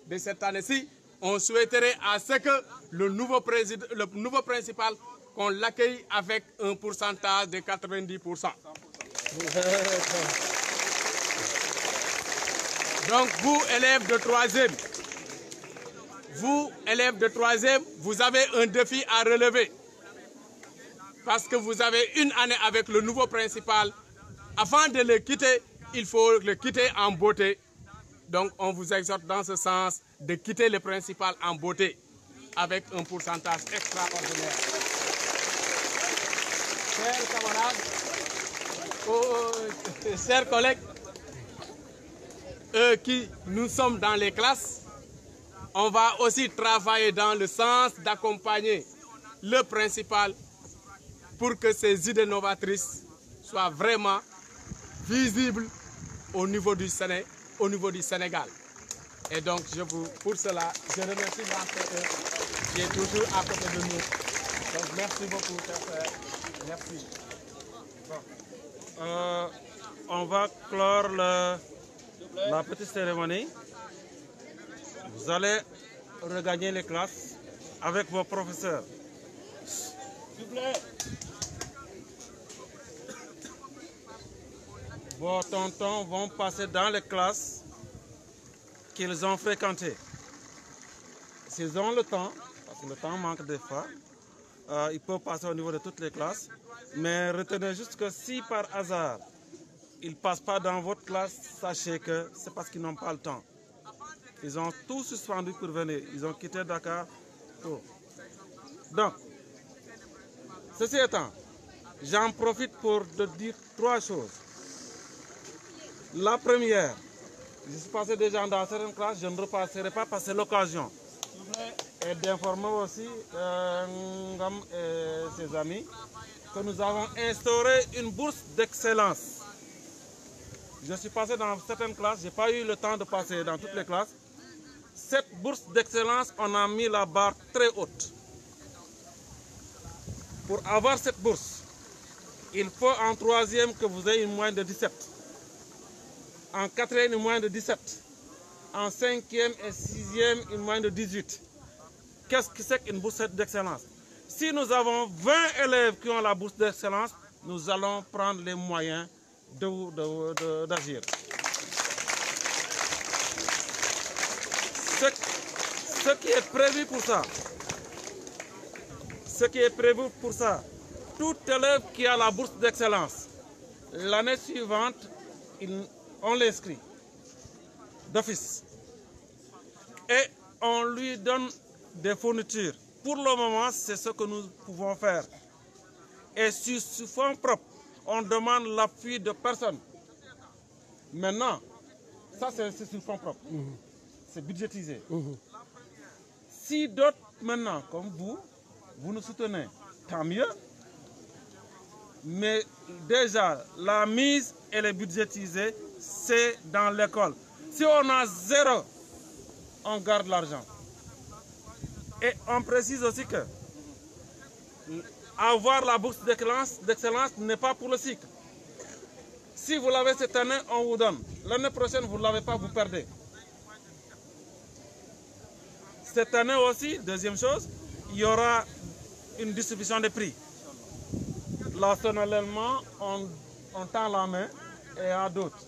de cette année-ci. On souhaiterait à ce que le nouveau principal, qu'on l'accueille avec un pourcentage de 90%. Donc vous, élèves de troisième, vous avez un défi à relever. Parce que vous avez une année avec le nouveau principal. Avant de le quitter, il faut le quitter en beauté. Donc on vous exhorte dans ce sens de quitter le principal en beauté avec un pourcentage extraordinaire. Chers camarades, chers collègues, qui nous sommes dans les classes, on va aussi travailler dans le sens d'accompagner le principal pour que ces idées novatrices soient vraiment visibles au niveau du Sénégal. Et donc, pour cela, je remercie l'ACE qui est toujours à côté de nous. Donc, merci beaucoup, chers frères. Merci. Bon. On va clore la petite cérémonie. Vous allez regagner les classes avec vos professeurs. S'il vous plaît. Vos tontons vont passer dans les classes qu'ils ont fréquentées. S'ils ont le temps, parce que le temps manque des fois, ils peuvent passer au niveau de toutes les classes. Mais retenez juste que si par hasard, ils ne passent pas dans votre classe, sachez que c'est parce qu'ils n'ont pas le temps. Ils ont tout suspendu pour venir. Ils ont quitté Dakar. Oh. Donc, ceci étant, j'en profite pour te dire 3 choses. La première, je suis passé déjà dans certaines classes, je ne repasserai pas parce que c'est l'occasion. Et d'informer aussi Ngam et ses amis que nous avons instauré une bourse d'excellence. Je suis passé dans certaines classes, je n'ai pas eu le temps de passer dans toutes les classes. Cette bourse d'excellence, on a mis la barre très haute. Pour avoir cette bourse, il faut en 3e que vous ayez une moyenne de 17. En 4e, une moyenne de 17. En 5e et 6e, une moyenne de 18. Qu'est-ce que c'est qu'une bourse d'excellence? Si nous avons 20 élèves qui ont la bourse d'excellence, nous allons prendre les moyens d'agir. Ce qui est prévu pour ça, tout élève qui a la bourse d'excellence, l'année suivante, on l'inscrit d'office et on lui donne des fournitures. Pour le moment, c'est ce que nous pouvons faire. Et sur fonds propres, on demande l'appui de personne. Maintenant, ça c'est sur fonds propres. C'est budgétisé. Si d'autres, maintenant, comme vous nous soutenez, tant mieux. Mais déjà, la mise, elle est budgétisée, c'est dans l'école. Si on a 0, on garde l'argent. Et on précise aussi que avoir la bourse d'excellence n'est pas pour le cycle. Si vous l'avez cette année, on vous donne. L'année prochaine, vous ne l'avez pas, vous perdez. Cette année aussi, deuxième chose, il y aura une distribution des prix. Là, personnellement, on tend la main et à d'autres.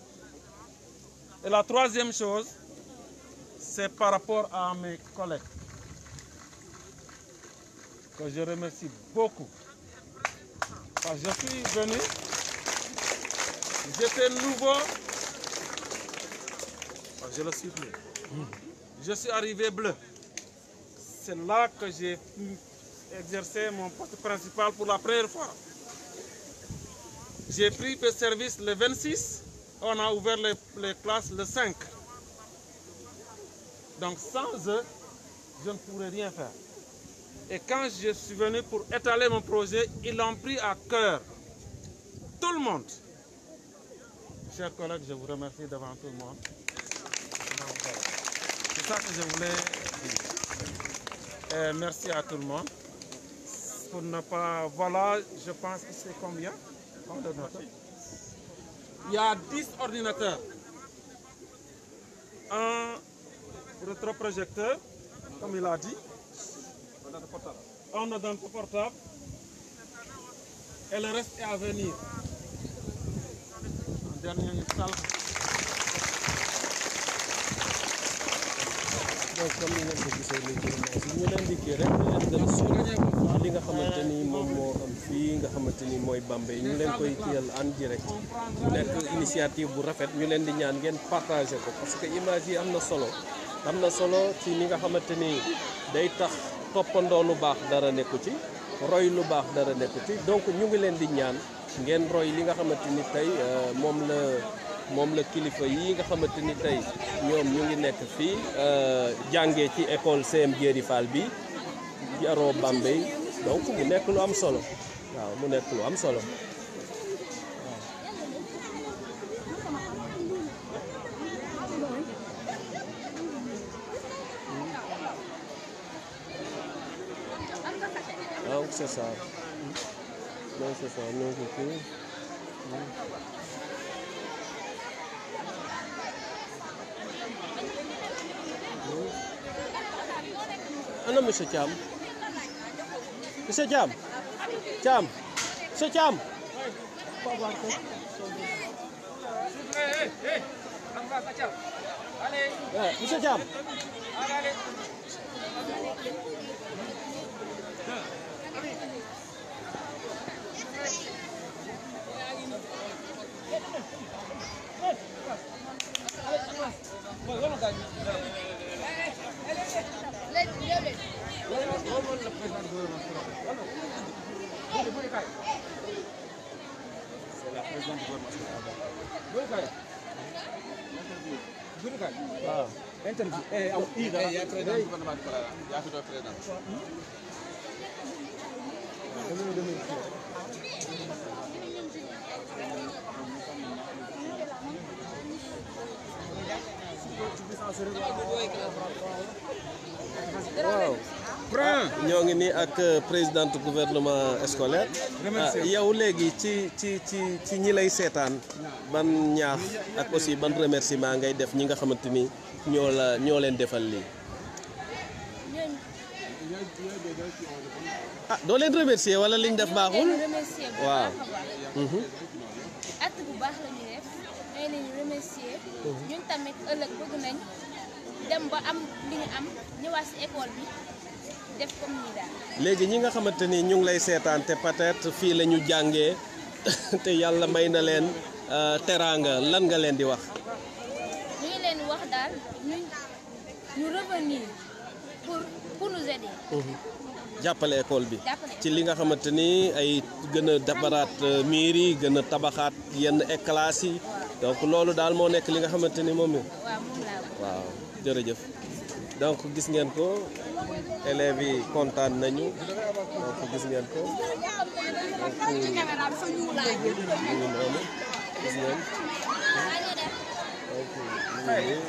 Et la troisième chose, c'est par rapport à mes collègues, que je remercie beaucoup. Parce que je suis venu, j'étais nouveau, je le suis plus. Je suis arrivé bleu. C'est là que j'ai pu exercer mon poste principal pour la première fois. J'ai pris le service le 26, on a ouvert les classes le 5. Donc sans eux, je ne pourrais rien faire. Et quand je suis venu pour étaler mon projet, ils l'ont pris à cœur. Tout le monde. Chers collègues, je vous remercie devant tout le monde. C'est ça que je voulais dire. Et merci à tout le monde. Pour ne pas... Voilà, je pense que c'est combien? Il y a 10 ordinateurs. Un rétroprojecteur, comme il a dit. On a dans le portable. Et le reste est à venir. En dernière salle. donc comme ni ngeen ko gisee léegi ñu leen di kii rek ñu leen dem si li nga xamante ni moom moo am fii nga xamante ni mooy Bambey ñu leen koy kiyal en direct nekk initiative bu rafet ñu leen di ñaan ngeen partagé ko parce que image yi am na solo ci ni nga xamante ni day tax toppandoo lu baax dara nekku ci roy lu baax dara nekku ci donc ñu ngi leen di ñaan ngeen roy li nga xamante ni tey moom la moom la kilifa yi nga xamante ni tey ñoom ñu ngi nekk fii jàngee ci école CM Diéry Fall bi yaroo Bambey donc mu nekk lu am solo waaw mu nekk lu am solo. Donc c'est ça. Donc c'est ça. Donc c'est Ana Monsieur Thiam. Monsieur Thiam. Thiam. Monsieur Thiam. Monsieur Thiam. C'est la présidente du gouvernement. Ah. Interview. Il y a président du gouvernement. Il y a président. waaw ñoo ngi nii ak présidente gouvernement scolaire yow léegi ci ñi lay seetaan ban ñaax ak aussi ban remerciement ngay def ñi nga xamante ni ñoo leen defal lii. ah doo leen remercier wala liñ def baaxul. waaw. acte bu baax la ñu def ñooy leen remercier ñun tamit ëllëg bëgg nañ dem ba am li ñu am ñëwaat si école bi def comme nii daal. léegi ñi nga xamante ni ñu ngi lay seetaan te peut-être fii la ñu jàngee te yàlla may na leen teraanga lan nga leen di wax. ñu ngi leen wax daal ñu revenir pour nous aider. jàppale école bi ci li nga xamante ni ay gën a defaraat miir yi gën a tabaxaat yenn classes yi donc loolu daal moo nekk li nga xamante ni moom la. waaw jërëjëf donc gis ngeen ko élèves yi kontaan nañu donc gis ngeen ko donc mu ngi noonu gis ngeen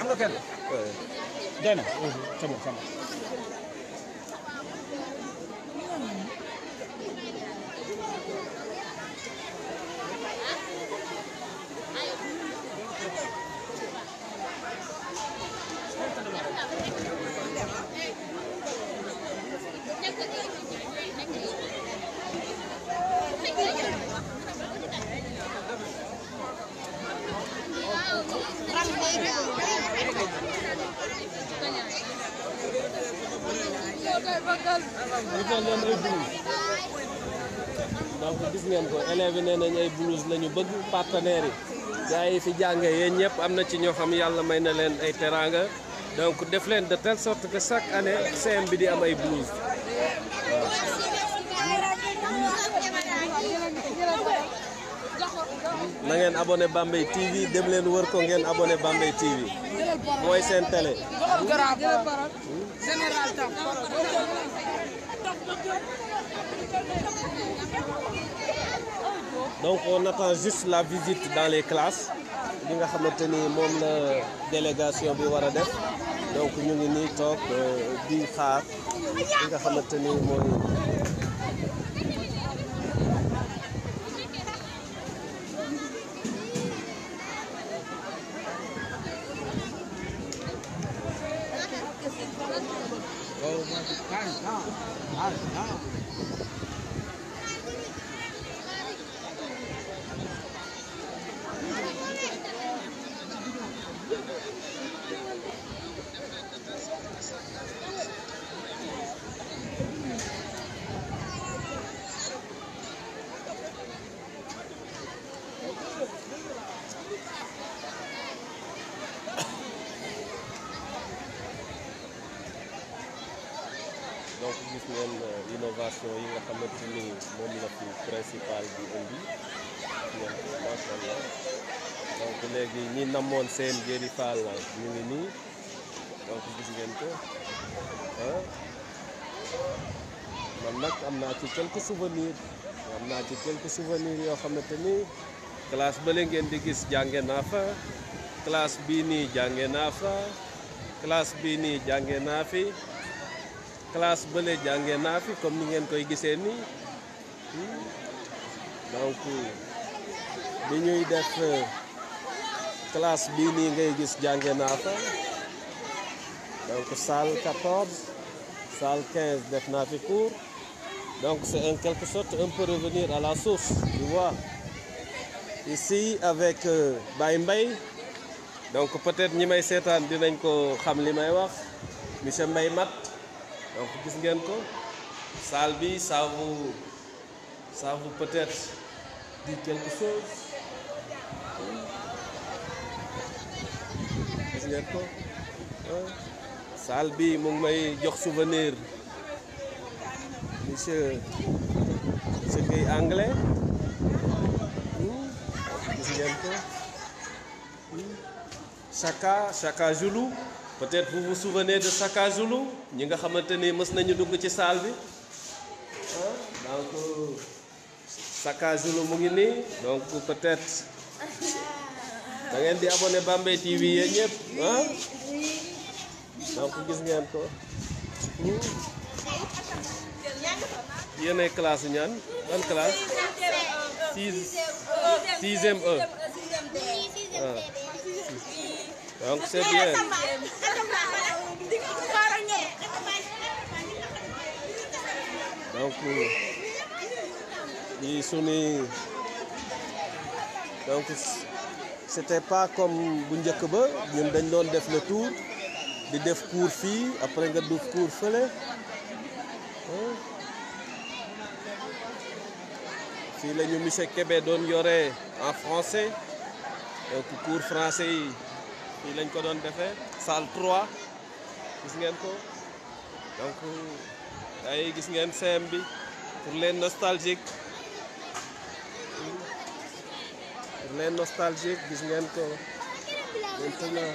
am nga kenn. doy na. c'est bon. donc gis ngeen ko élèves yi nee nañ ay blouse la ñu bëgg partenaires yi gars yi fi jàngee yéen ñëpp am na ci ñoo xam yàlla may na leen ay teranga donc def leen de telle sorte que chaque année CM bi di am ay blouse na ngeen abonné Bambey TV dem leen wër ko ngeen abonné Bambey TV mooy seen télé. Donc on attend juste la visite dans les classes bi nga xamante ni moom la délégation bi war a def donc ñu ngi nii toog di xaar bi nga xamante ni mooy. donc gis ngeen innovation yi nga xamante ni moom la fi principal bi indi macha allah donc léegi ñi namoon seen Jéeri Fall ñu ngi nii donc gis ngeen ko ah man nag am naa ci quelques souvenirs yoo xamante ni classe ba la ngeen di gis jànge naa fa classe bii nii jànge naa fa classe bii nii jànge naa fi classe bële jànge naa fi comme ni ngeen koy gisee nii donc bi ñuy def classe bii nii ngay gis jànge naa fa donc salle 14 salle 15 def naa fi cours donc c'est en quelque sorte un peu revenir à la source tu vois ici avec Baye Mbaye donc peut-être ñi may seetaan dinañ ko xam li may wax monsieur Mbaye Mat donc gis ngeen ko salle bi ça vous peut-être dit quelque chose gis ngeen ko salle bi mu ngi may jox souvenir monsieur Guèye anglais gis ngeen ko Chaka Joulou peut-être vous vous souvenez de Chaka Joulou ñi nga xamante ni mës nañu dugg ci salle bi donc Chaka Joulou mu ngi nii donc peut-être da ngeen di abonné Bambey TV yéen ñëpp donc gis ngeen ko yéenay classe ñaan ban classe 6e E donc c'est bien donc yi suni donc c'était pas comme bu njëkk ba ñun dañ doon def le tour di def cours fii après nga def cours fële fii la ñu monsieur Kébé doon yore en français donc cours français yi fii lañ ko doon defee salle 3 gis ngeen ko donc ay gis ngeen CM bi pour les nostalgiques gis ngeen ko maintenant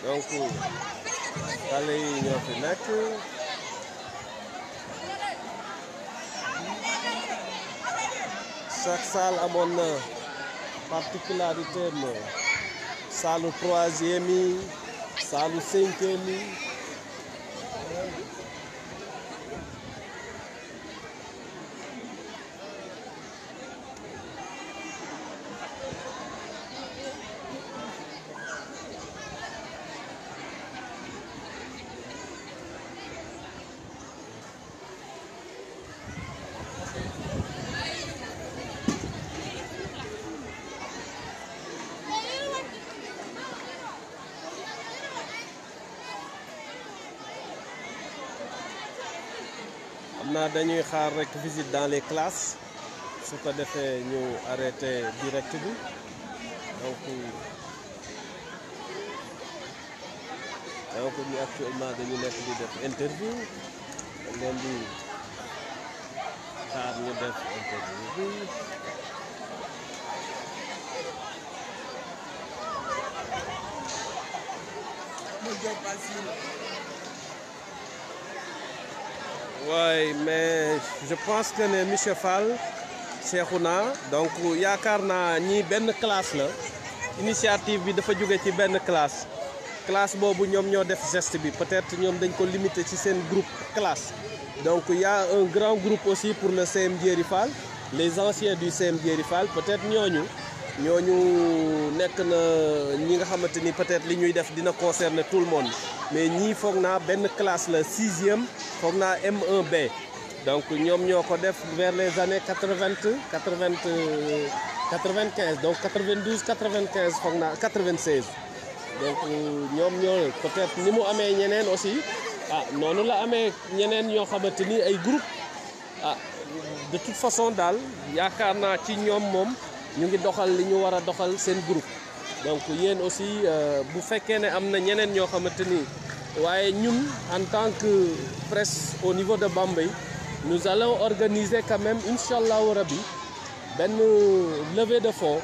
donc xale yi ñoo fi nekk chaque salle amoon na particularité ma salle 3e yi salle 5e yi naa dañuy xaar rek visite dans les classes su ko defee ñu arrêté direct bi donc ñu actuellement dañu nekk di def interview dañ leen di xaar ñu def interview bi Oui, mais je pense que ne monsieur Fall Cheikhouna donc yaakaar naa ñii benn classe la initiative bi dafa jóge ci benn classe boobu ñoom ñoo def geste bi peut-être ñoom dañ ko limité ci seen groupe classe donc il y a un grand groupe aussi pour le CM Jéeri Fall les anciens du CM Jéeri Fall peut-être ñooñu nekk na ñi nga xamante ni peut-être li ñuy def dina concerner tout le monde mais ñii foog naa benn classe la 6e foog naa M1B donc ñoom ñoo ko def vers les années 95 donc 92 95 foog naa 96 donc ñoom ñoo peut-être ni mu amee ñeneen aussi noonu la amee ñeneen ñoo xamante ni ay groupe de toute façon daal yaakaar naa ci ñoom moom ñu ngi doxal li ñu war a doxal seen groupe donc yéen aussi bu fekkee ne am na ñeneen ñoo xamante ni waaye ñun en tant que presse au niveau de Bambey nous allons organiser quand même incha allahu rabi benn levée de fonds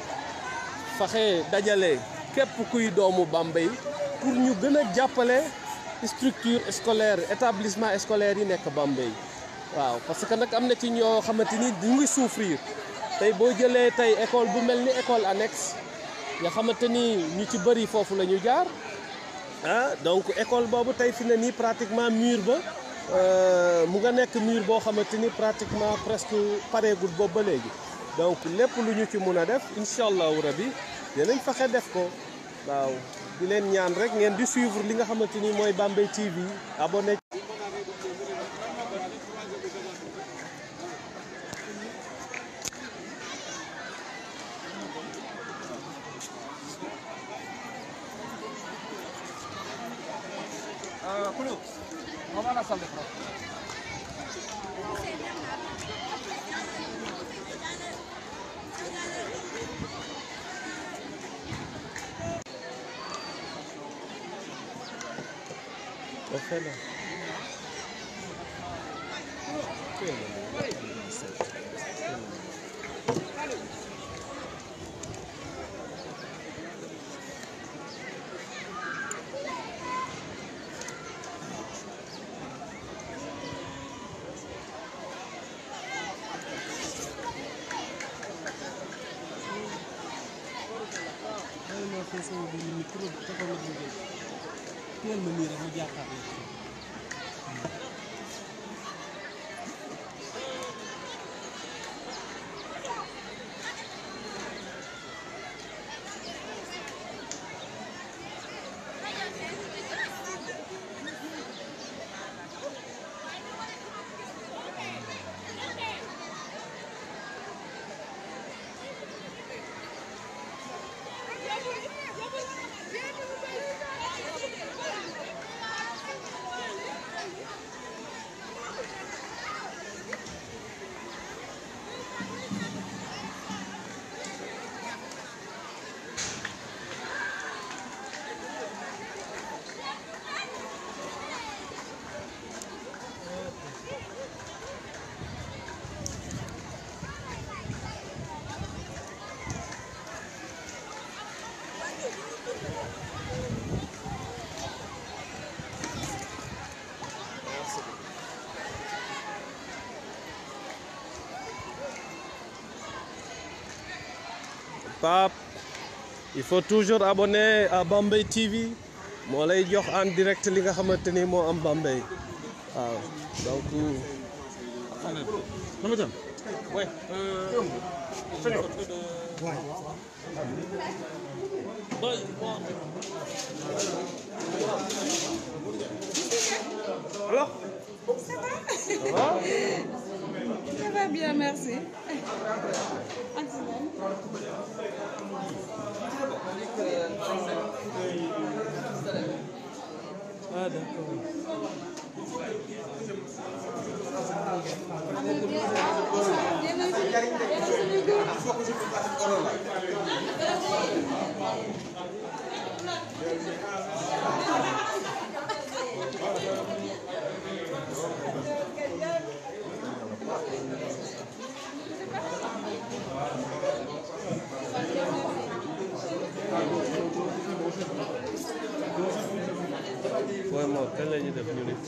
fexe dajale képp kuy doomu Bambey pour ñu gën a jàppale structure scolaire établissement scolaire yi nekk Bambey waaw parce que nag am na ci ñoo xamante ni ñu ngi souffrir tey boo jëlee tey école bu mel ni école annexe nga xamante ni ñu ci bëri foofu la ñu jaar donc école boobu tey fi ne nii pratiquement mur ba mu nga nekk mur boo xamante ni pratiquement presque pareegul boobu ba léegi donc lépp lu ñu ci mun a def incha allahu rabi dinañ fexe def ko waaw di leen ñaan rek ngeen di suivre li nga xamante ni mooy Bambey TV abonné. On va à la salle de classe. Pape, il faut toujours abonner à Bambey TV moo lay jox en direct li nga xamante ni moo am Bambey waaw donc. Ouais. Alors? Ça va? Ça va bien, merci. Ah d'accord. Ouais, moi, kañ la ñuy def ñu nit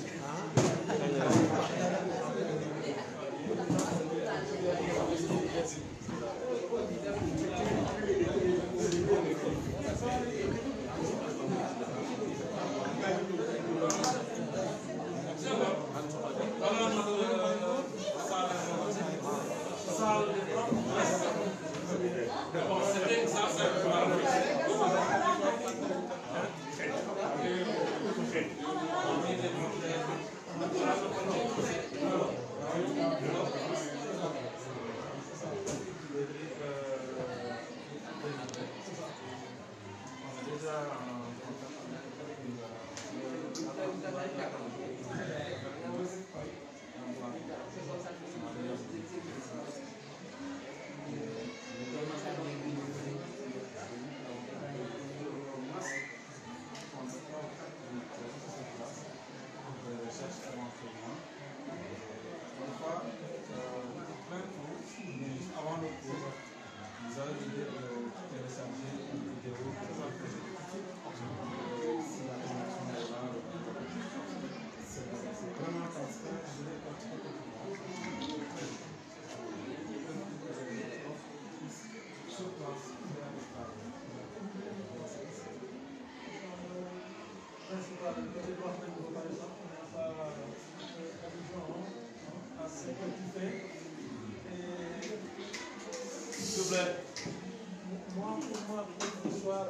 Moi, pour moi, ce soir,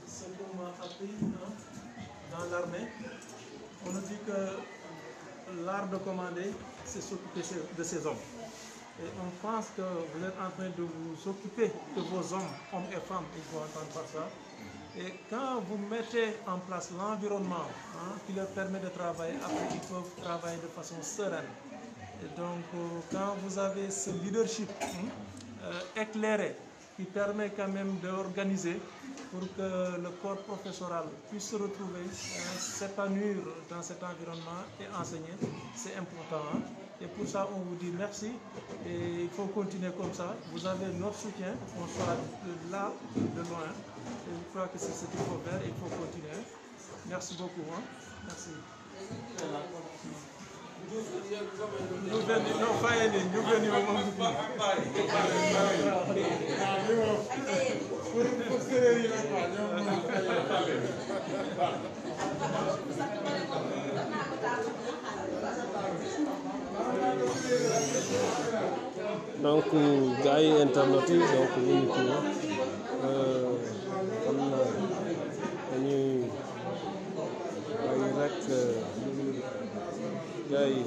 ce qu'on m'a appris dans l'armée, on nous dit que l'art de commander, c'est s'occuper de ses hommes. Et on pense que vous êtes en train de vous occuper de vos hommes et femmes, il faut entendre par ça. Et quand vous mettez en place l'environnement qui leur permet de travailler, après ils peuvent travailler de façon sereine. Et donc, quand vous avez ce leadership éclairé, qui permet quand même d'organiser pour que le corps professoral puisse se retrouver, s'épanouir dans cet environnement et enseigner, c'est important. Et pour ça, on vous dit merci et il faut continuer comme ça. Vous avez notre soutien, on sera là, de loin. Et je crois que c'est ce qu'il faut faire et il faut continuer. Merci beaucoup. Merci. Nous venons au moment donc gars yi internet yi donc ñu ngi kii xam naa dañuy bàyyi rek gars yi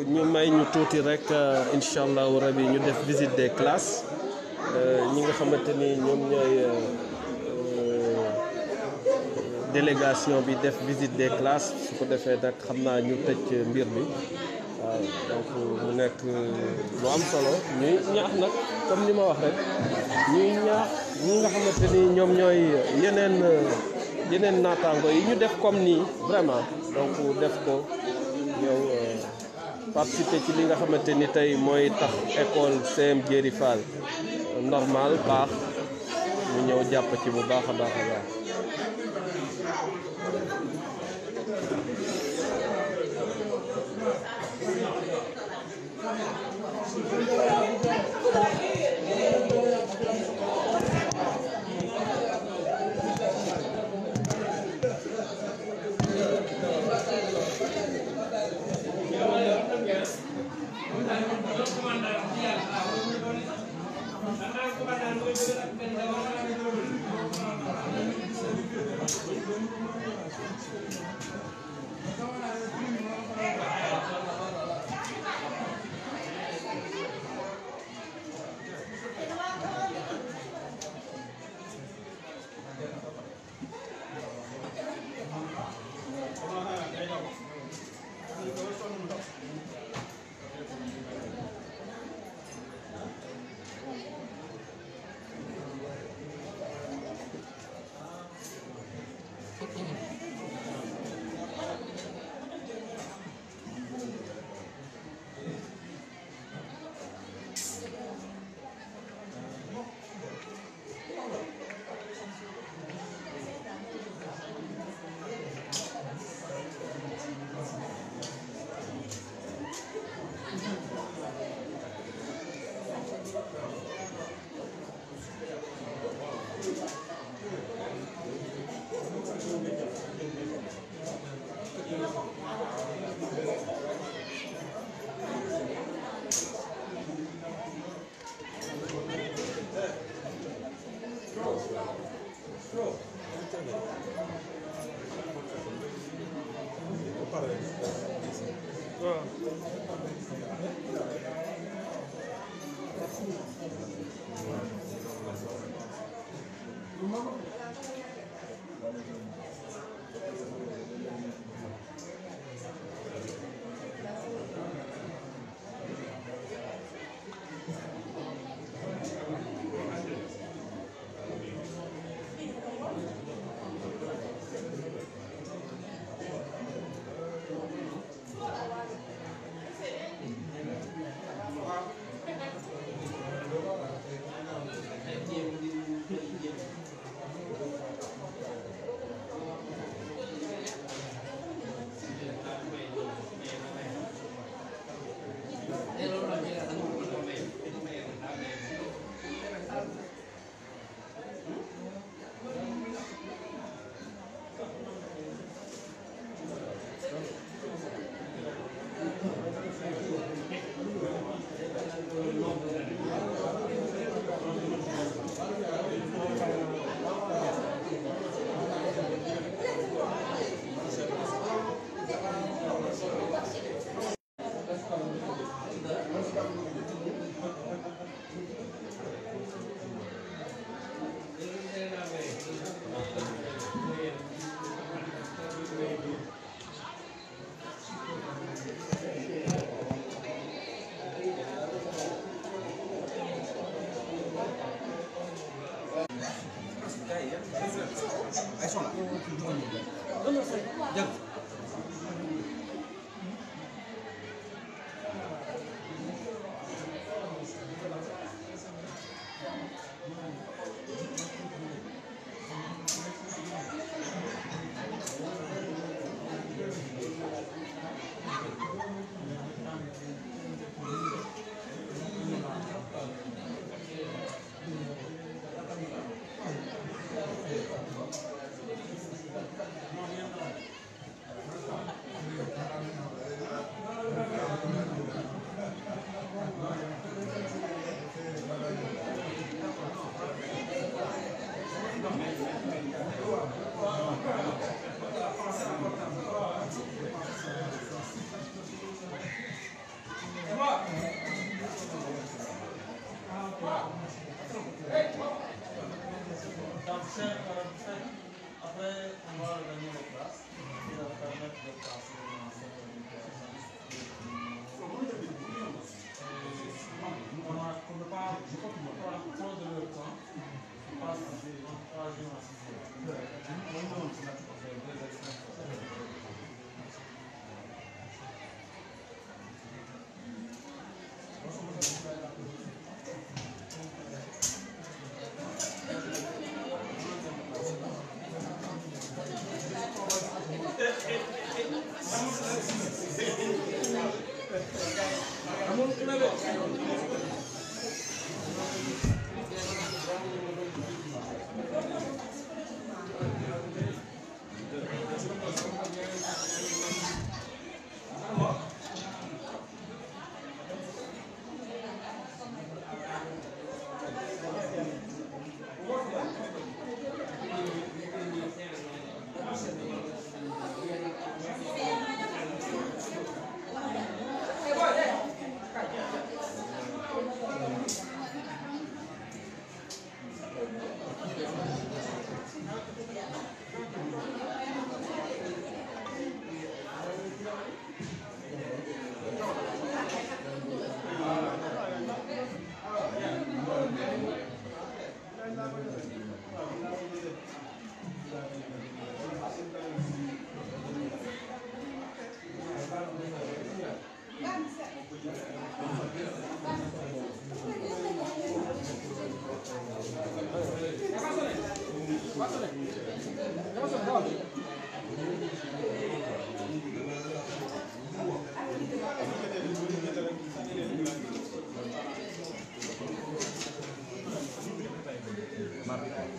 ñu may ñu tuuti rek incha allahu rabi ñu def visite des classes ñi nga xamante ni ñoom ñooy délégation bi def visite des classes su ko defee nag xam naa ñu tëj mbir mi waaw donc mu nekk lu am solo ñuy ñaax nag comme ni ma wax rek ñuy ñaax ñi nga xamante ni ñoom ñooy yeneen naataango yi ñu def comme nii vraiment donc def ko ñëw participer ci li nga xamante ni tey mooy tax école CM Diery Fall normal baax ñu ñëw jàpp ci bu baax a baax a baax.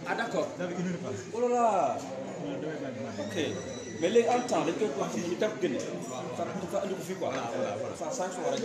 Ah d'accord. Oh là là. Ok. Mais les en temps, les deux doivent se faire gagner. Ça peut faire un peu quoi. Voilà. Ça 5 fois avec.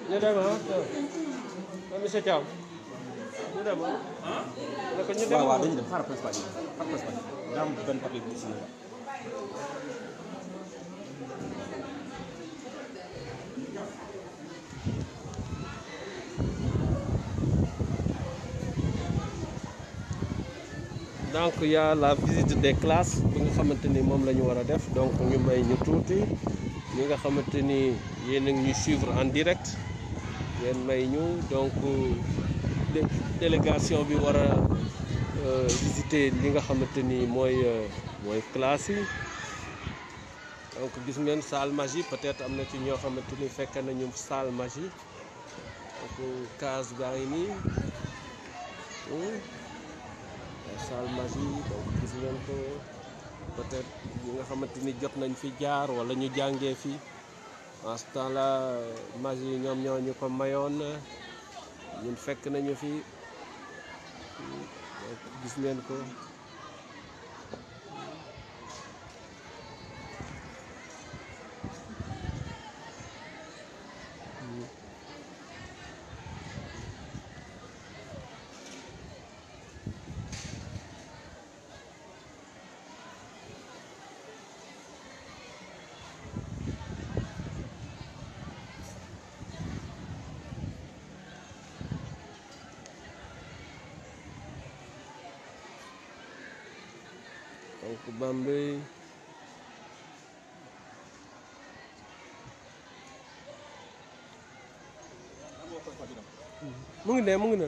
Ñu dem ah monsieur Thiam ñu dem ah. ñu dem waaw dañuy dem xaaral principal yi daa am benn papier bu signé quoi. donc il y a la visite des classes bi nga xamante ni moom la ñu war a def donc ñu may ñu tuuti ñi nga xamante ni yéen a ngi ñuy suivre en direct ngeen may ñu donc délégation bi war a visiter li nga xamante ni mooy classe yi donc gis ngeen salle magie peut-être am na ci ñoo xamante ni fekk nañu salle magie donc case baa ngi nii. Salle magie donc gis ngeen ko peut-être ñi nga xamante ni jot nañ fi jaar wala ñu jàngee fi en ce temps là magie ñoom ñoo ñu ko mayoon ñun fekk nañu fi donc gis ngeen ko donc Bambey mu ngi ne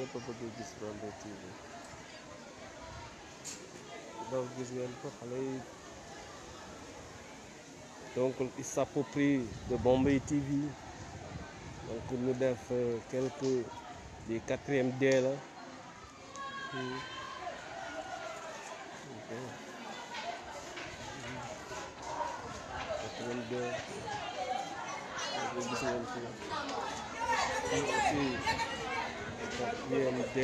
ñëpp a bëgg gis Bambey TV donc gis ngeen ko xale yi donc il s'approprie de Bambey TV donc ñu def quelques di 4e D la gis ngeen fi aussi 4e D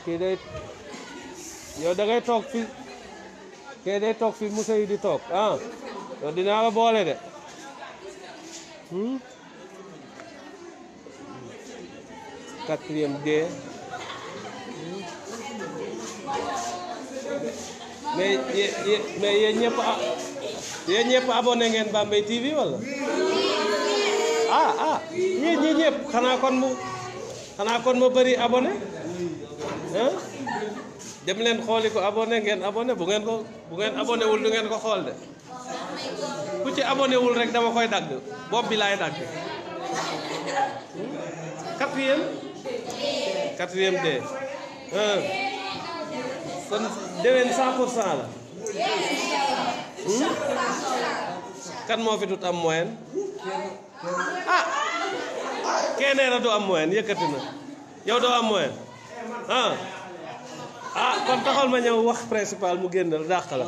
kii day yow da ngay toog fi kii day toog fi Moussa yi di toog yow dinaa la boole de 4e D mais yéen ñëpp abonné ngeen Bambey TV wala yéen ñi ñëpp xanaa kon mu bëri abonné dem leen xooli ko abonné ngeen abonné bu ngeen abonné wul du ngeen ko xool de ku ci abonné wul rek dama koy dagg bopp bi laay dagg 4e D kon déwén 100% la kan moo fi tut am moyenne keneen du am moyenne yëkkati na yow doo am moyenne kon taxal ma ñëw wax principal mu génn la dàq la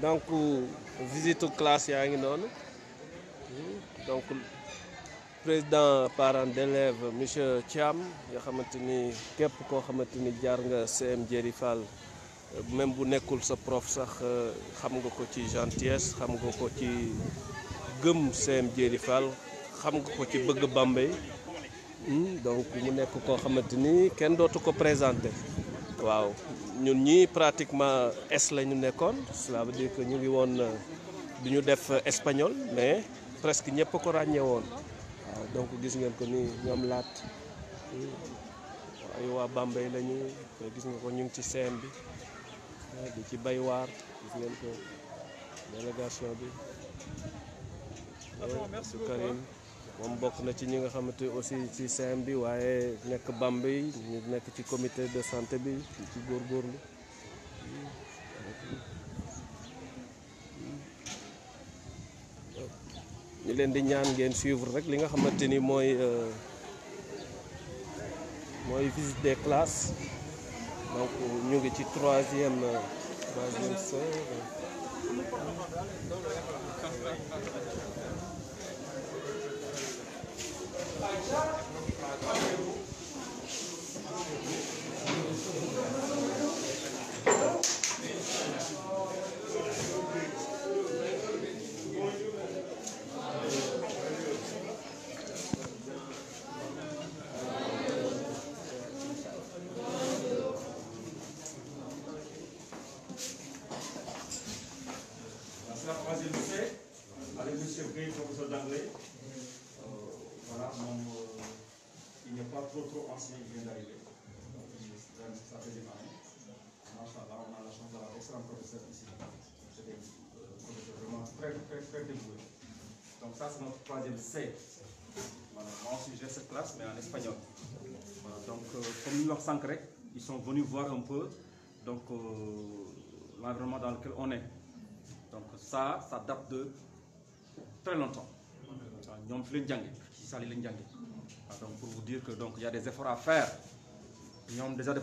donc visite classe yaa ngi noonu donc président parent d'élève monsieur Thiam nga xamante ni képp koo xamante ni jaar nga CM Djeri Fall même bu nekkul sa prof sax xam nga ko ci gentillesse xam nga ko ci gëm CM Djeri Fall xam nga ko ci bëgg Bambey donc mu nekk koo xamante ni kenn dootu ko présenté waaw ñun ñii pratiquement S la ñu nekkoon cela veut dire que ñu ngi woon du ñu def espagnol mais presque ñëpp ko ràññee woon waaw donc gis ngeen ko ni ñoom laat ay waa Bambey lañu gis nga ko ñu ngi ci CM bi di ci bay waar gis ngeen ko délégation bi su Karim moom bokk na ci ñi nga xamante aussi ci CM bi waaye nekk Bambey ñu nekk ci comité de santé bi ci góorgóorlu ñu leen di ñaan ngeen suivre rek li nga xamante ni mooy visite des classes donc ñu ngi ci troisième C. C'est la troisième C, avec M. Gray, professeur d'anglais. Voilà, il n'est pas trop ancien, il vient d'arriver. C'est sa deuxième année. On a la chance d'avoir d'excellents professeurs ici. C'est des professeurs vraiment très dévoués. Donc ça, c'est notre troisième C. Voilà, moi aussi j'ai cette classe, mais en espagnol. Voilà, donc comme nous leur sacré, ils sont venus voir un peu l'environnement dans lequel on est. Donc ça date de très longtemps. Donc pour vous dire que il y a des efforts à faire. Déjà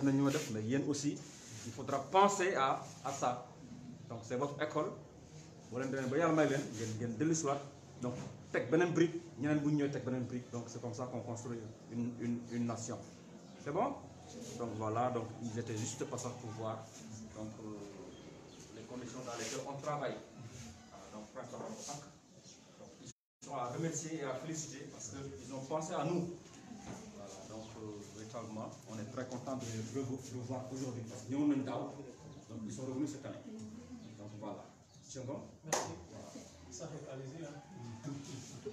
mais aussi, il faudra penser à ça. Donc c'est votre école. Donc donc c'est comme ça qu'on construit une nation. C'est bon? Donc voilà, donc ils étaient juste pas ça pour voir. Donc les conditions dans lesquelles on travaille. Donc ils sont à remercier et à féliciter parce qu'ils ont pensé à nous. Voilà, donc véritablement, on est très content de les revoir aujourd'hui parce que nous, donc ils sont revenus cette année. Donc voilà. C'est bon? Merci. Voilà. Ça fait allez-y.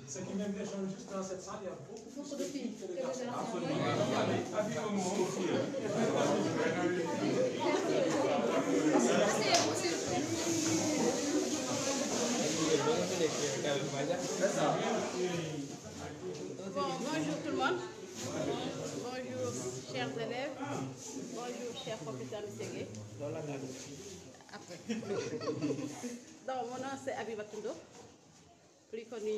Ce qui m'impressionne juste dans cette salle, il y a beaucoup de filles. Absolument. bonjour tout le monde. Bonjour chers élèves. Bonjour cher professeur M. Gueye. Après. Donc mon nom c'est Abiba Tundo, plus connu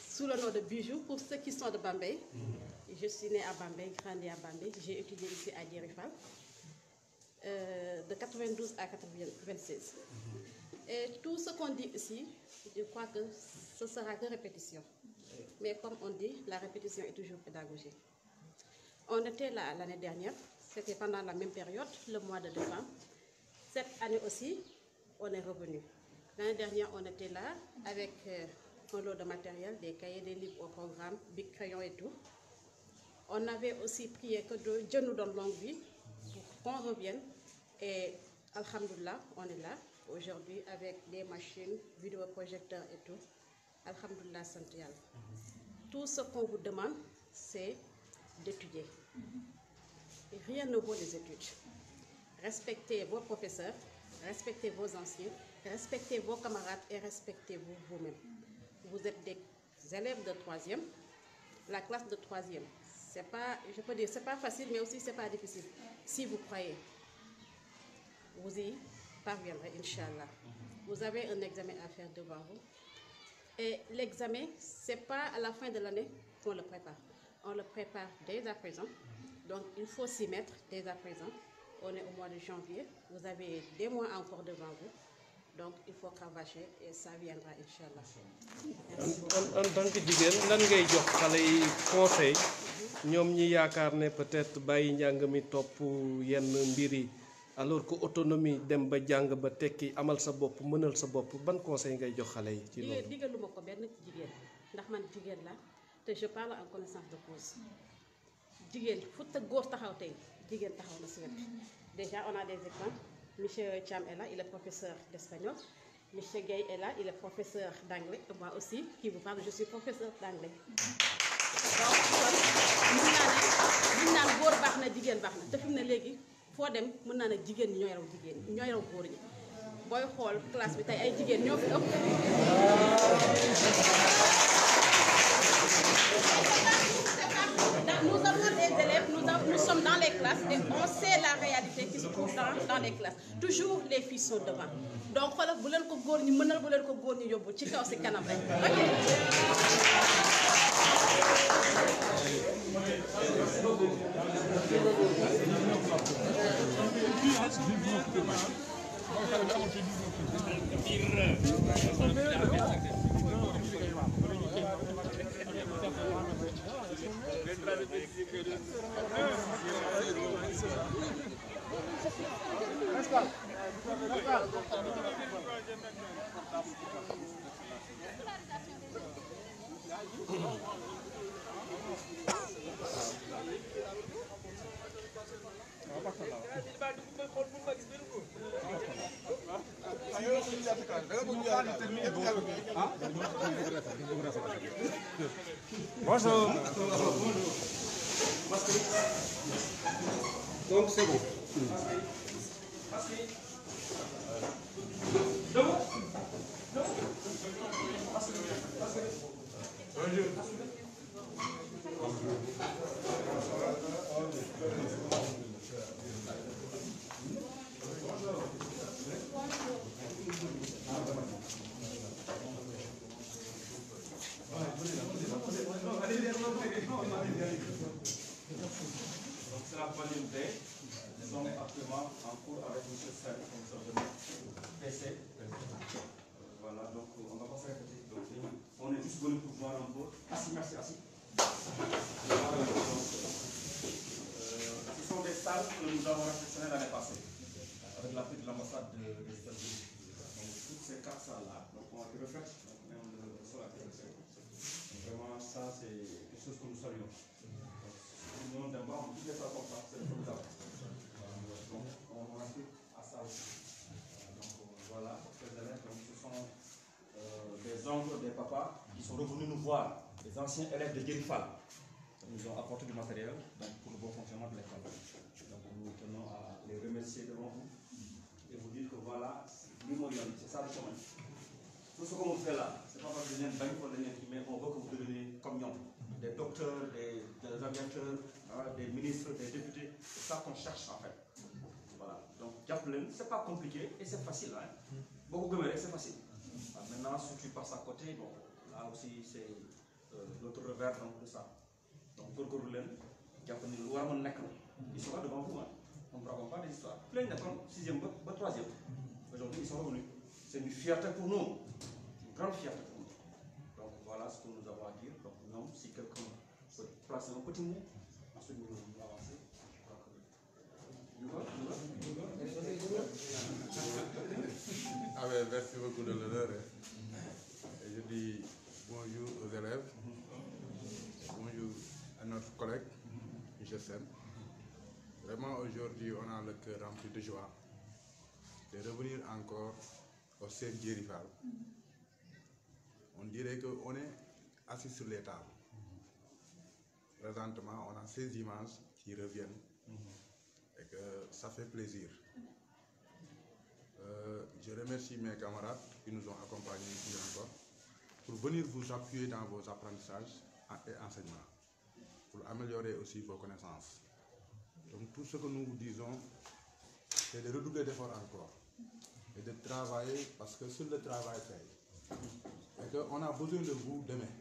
sous le nom de Bijou pour ceux qui sont de Bambey. Je suis née à Bambey, grandi à Bambey. J'ai étudié ici à Djerifal de 92 à 96. Et tout ce qu'on dit ici, je crois que ce sera que répétition. Mais comme on dit, la répétition est toujours pédagogie. On était là l'année dernière, c'était pendant la même période, le mois de décembre. Cette année aussi, on est revenu. L'année dernière, on était là avec un lot de matériel, des cahiers, des livres au programme, big crayon et tout. On avait aussi prié que Dieu nous donne longue vie pour qu'on revienne. Et alhamdoulilah, on est là aujourd'hui avec des machines, vidéoprojecteurs et tout. Alhamdoulilah, santé Yalla. Tout ce qu'on vous demande, c'est d'étudier. Rien ne vaut les études. Respectez vos professeurs, respectez vos anciens, respectez vos camarades et respectez-vous vous-même. Vous êtes des élèves de 3e. La classe de 3e, c'est pas, je peux dire, c'est pas facile, mais aussi c'est pas difficile. Si vous croyez, vous y parviendrez, Inch'Allah. Vous avez un examen à faire devant vous. Et l'examen, c'est pas à la fin de l'année qu'on le prépare. On le prépare dès à présent. Donc, il faut s'y mettre dès à présent. On est au mois de janvier. Vous avez des mois encore devant vous. Donc, il faut cravacher et ça viendra, Inch'Allah. En tant que jigéen lan ngay jox xale yi conseil ñoom ñi yaakaar ne peut-être bàyyi njàng mi topp yenn mbir yi alors que autonomie dem ba jàng ba tekki amal sa bopp mënal sa bopp ban conseil ngay jox xale yi ci loolu. digaluma ko benn jigéen ndax man jigéen la te je parle en connaissance de cause. Jigéen fu te góor taxaw tey jigéen taxaw na si wet. Déjà on a des exemples. Monsieur Cham est là, il est professeur d'espagnol. Monsieur Gueye est là, il est professeur d'anglais. Moi aussi, qui vous parle, je suis professeur d'anglais. Donc, mën naa ne góor baax na jigéen baax na te fi mu ne léegi foo dem mën naa ne jigéen ñi ñooy raw jigéen ñi ñooy raw góor ñi booy xool classe bi tey ay jigéen ñoo fi ëpp. Nous avons des élèves, nous sommes dans les classes et on sait la réalité qui se trouve dans les classes. Toujours les filles sont devant. Donc, xoolal bu leen ko góor ñi mënal bu leen ko góor ñi yóbbu ci kaw si kanam rek. Bonjour. Donc c'est bon. C'est la troisième D. Nous sommes actuellement en cours avec M. Serre, professeur de PC. Voilà, donc on va pas se répéter. Donc, on est juste venu pour voir un peu. Assis, merci, assis. Ce sont des salles que nous avons réflexionnées l'année passée, avec l'appui de l'ambassade des États-Unis. Donc, toutes ces 4 salles-là ont été refaites, donc même le sol a été refait. Donc, vraiment, ça, c'est quelque chose que nous saluons. Nous d'abord, on dit ça comme ça, c'est le programme. Donc, on applique à ça aussi. Donc, voilà, ces élèves, donc, ce sont des oncles, des papas qui sont revenus nous voir, les anciens élèves de Djerifal. Ils nous ont apporté du matériel donc, pour le bon fonctionnement de l'école. Donc, nous tenons à les remercier devant vous et vous dire que voilà, c'est ça le chemin. Tout ce qu'on fait là, c'est pas parce que mais on veut que vous deveniez comme nous, des docteurs, des aviateurs, des ministres, des députés. C'est ça qu'on cherche en fait. Voilà. Donc, c'est pas compliqué et c'est facile. Hein? Beaucoup de c'est facile. Maintenant, si tu passes à côté, bon, là aussi c'est l'autre revers de ça. Donc, pour ils sont là devant vous. Hein? On ne raconte pas des histoires. Plein de 6e, 3e. Aujourd'hui, ils sont revenus. C'est une fierté pour nous. Une grande fierté pour nous. Donc, voilà ce que nous avons à dire. Donc, non, si quelqu'un peut placer un petit mot, ensuite nous allons avancer. Merci beaucoup de l'honneur. Je dis bonjour aux élèves, bonjour à notre collègue, M. Sen. Vraiment, aujourd'hui, on a le cœur rempli de joie de revenir encore au CEM Djerifal. On dirait qu'on est assis sur les tables. Présentement, on a ces images qui reviennent et que ça fait plaisir. Je remercie mes camarades qui nous ont accompagnés ici encore pour venir vous appuyer dans vos apprentissages et enseignements, pour améliorer aussi vos connaissances. Donc tout ce que nous vous disons, c'est de redoubler d'efforts encore et de travailler parce que seul le travail paye. Et qu'on a besoin de vous demain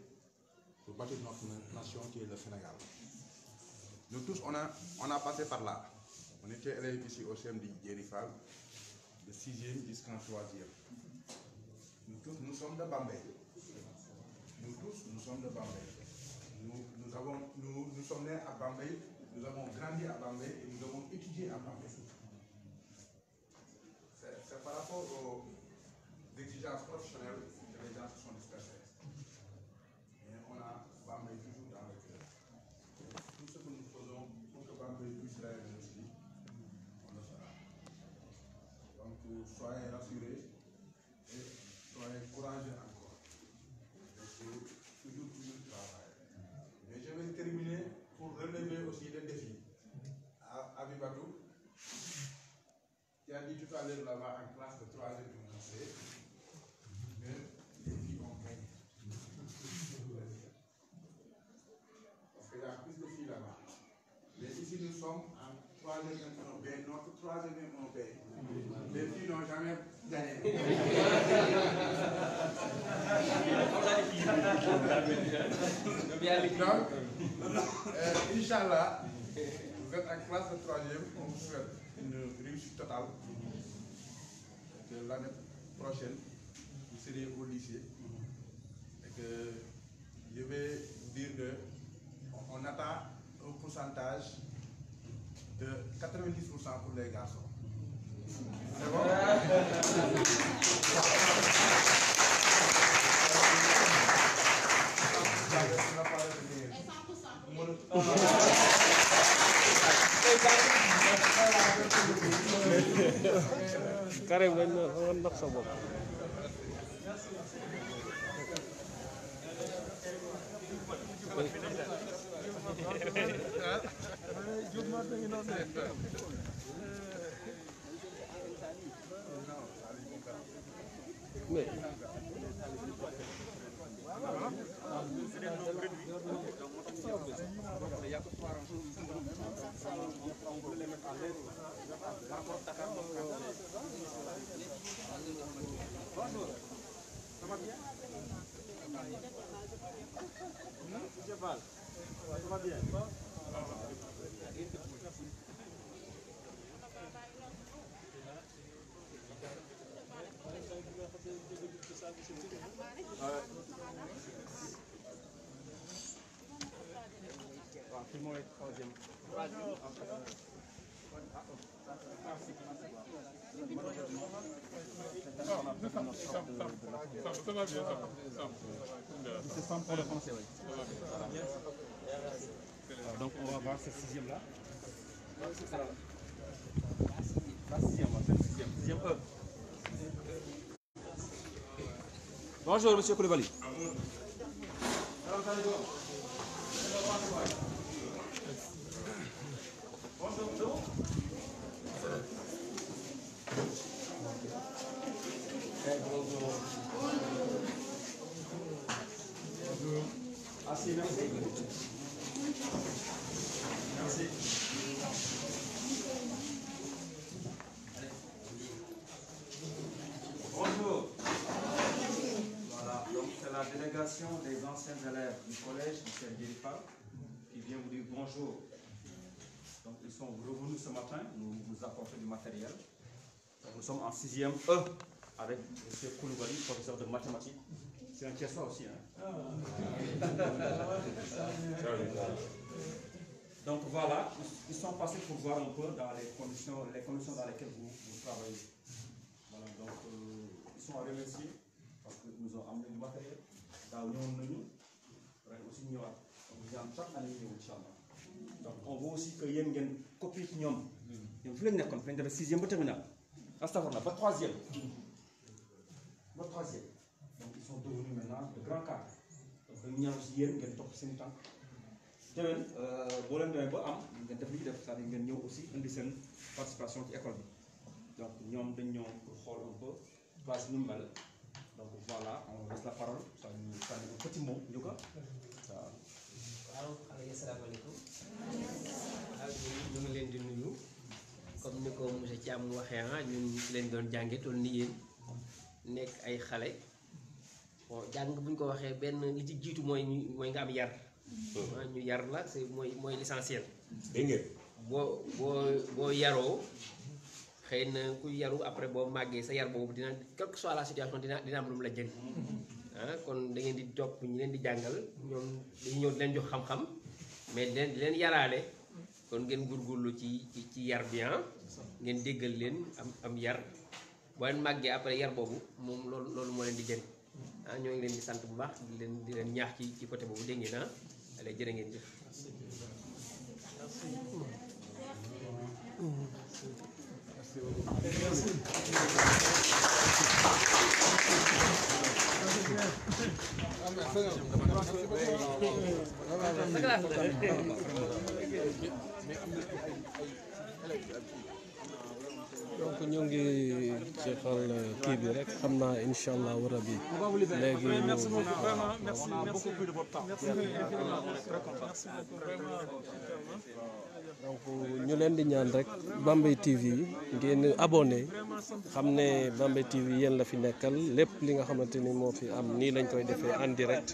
pour bâtir notre nation qui est le Sénégal. Nous tous, on a passé par là. On était élèves ici au CEM Djerifal, de 6e jusqu'en 3e. Nous tous, nous sommes de Bambey. Nous tous, nous sommes de Bambey. Nous sommes nés à Bambey, nous avons grandi à Bambey et nous avons étudié à Bambey. C'est par rapport aux exigences professionnelles que les gens se sont dispersés. Mais on a Bambey toujours dans le cœur. Tout ce que nous faisons pour que Bambey puisse réaliser aussi, on le fera. Donc soyez rassurés et soyez courageux encore. Il faut toujours travailler. Mais je vais terminer pour relever aussi le défi. Abibatou, qui a dit tout à l'heure là-bas en classe de 3e lycée, que les filles ont gagné. Parce qu'il y a plus de filles là-bas. Mais ici nous sommes en 3e B, notre 3e B. Les filles n'ont jamais gagné. Donc, Inch'Allah, vous êtes en classe de 3e, on vous souhaite une réussite totale. Que l'année prochaine, vous serez au lycée. Et que je vais dire qu'on attend un pourcentage de 90% pour les garçons. C'est bon? Karim lañ na ndax sa bopp. Mais Ça va bien, C'est ça pour le français, oui. Donc on va voir cette 6e là. La 6e E. Bonjour monsieur Koulibaly. Bonjour. Assez, merci. Merci. Bonjour. Voilà, donc c'est la délégation des anciens élèves du collège Michel Guéripa qui vient vous dire bonjour. Donc ils sont revenus ce matin, nous apporter du matériel. Donc, nous sommes en 6e E avec M. Koulibaly, professeur de mathématiques. C'est un Thiessois aussi, hein? Donc voilà, ils sont passés pour voir un peu dans les conditions dans lesquelles vous travaillez. Voilà, donc ils sont à remercier parce que nous ont amené du matériel. Dans nous aussi nous avons chaque année donc on voit aussi que y a une copie qui nous il y a une école, il y a 6e terminale. À ce moment-là, pas 3e. Pas 3e. Donc ils sont devenus maintenant de grands cadres. Donc nous avons aussi une top 5 ans. Demain, boo leen demee ba am ngeen def li ñu def c'est-à-dire ngeen ñëw aussi indi seen participation ci école bi donc ñoom dañ ñëw pour xool un peu place nu mel donc voilà on laisse la parole ça nous un petit mot ñu ko waaw xale yi asalaamaaleykum waaw ñu ngi leen di nuyu comme ni ko monsieur Thiam waxee ñun leen doon jànge toll ni yéen nekk ay xale bon jàng bu ñu ko waxee benn li ci jiitu mooy nga am yar ñu yar la c'est mooy l'essentiel. dégg ngeen. boo yaroo xëy na ku yaru après boo màggee sa yar boobu dina quelle que soit la situation dina am lu mu la jël kon da ngeen di topp ñi leen di jàngal ñoom dañuy ñëw di leen jox xam-xam mais di leen yaraale kon ngeen góorgóorlu ci yar bi ngeen déggal leen am yar boo leen màggee après yar boobu moom loolu moo leen di jël ñoo ngi leen di sant bu baax di leen ñaax ci côté boobu dégg ngeen allez jërë ngeen jëf. donc ñu ngi jeexal kii bi rek xam naa incha allah rabi léegi merci beaucoup vraiment merci beaucoup plus de votre temps. donc ñu leen di ñaan rek Bambey TV ngeen abonné xam ne Bambey TV yéen la fi nekkal lépp li nga xamante ni moo fi am nii lañ koy defee en direct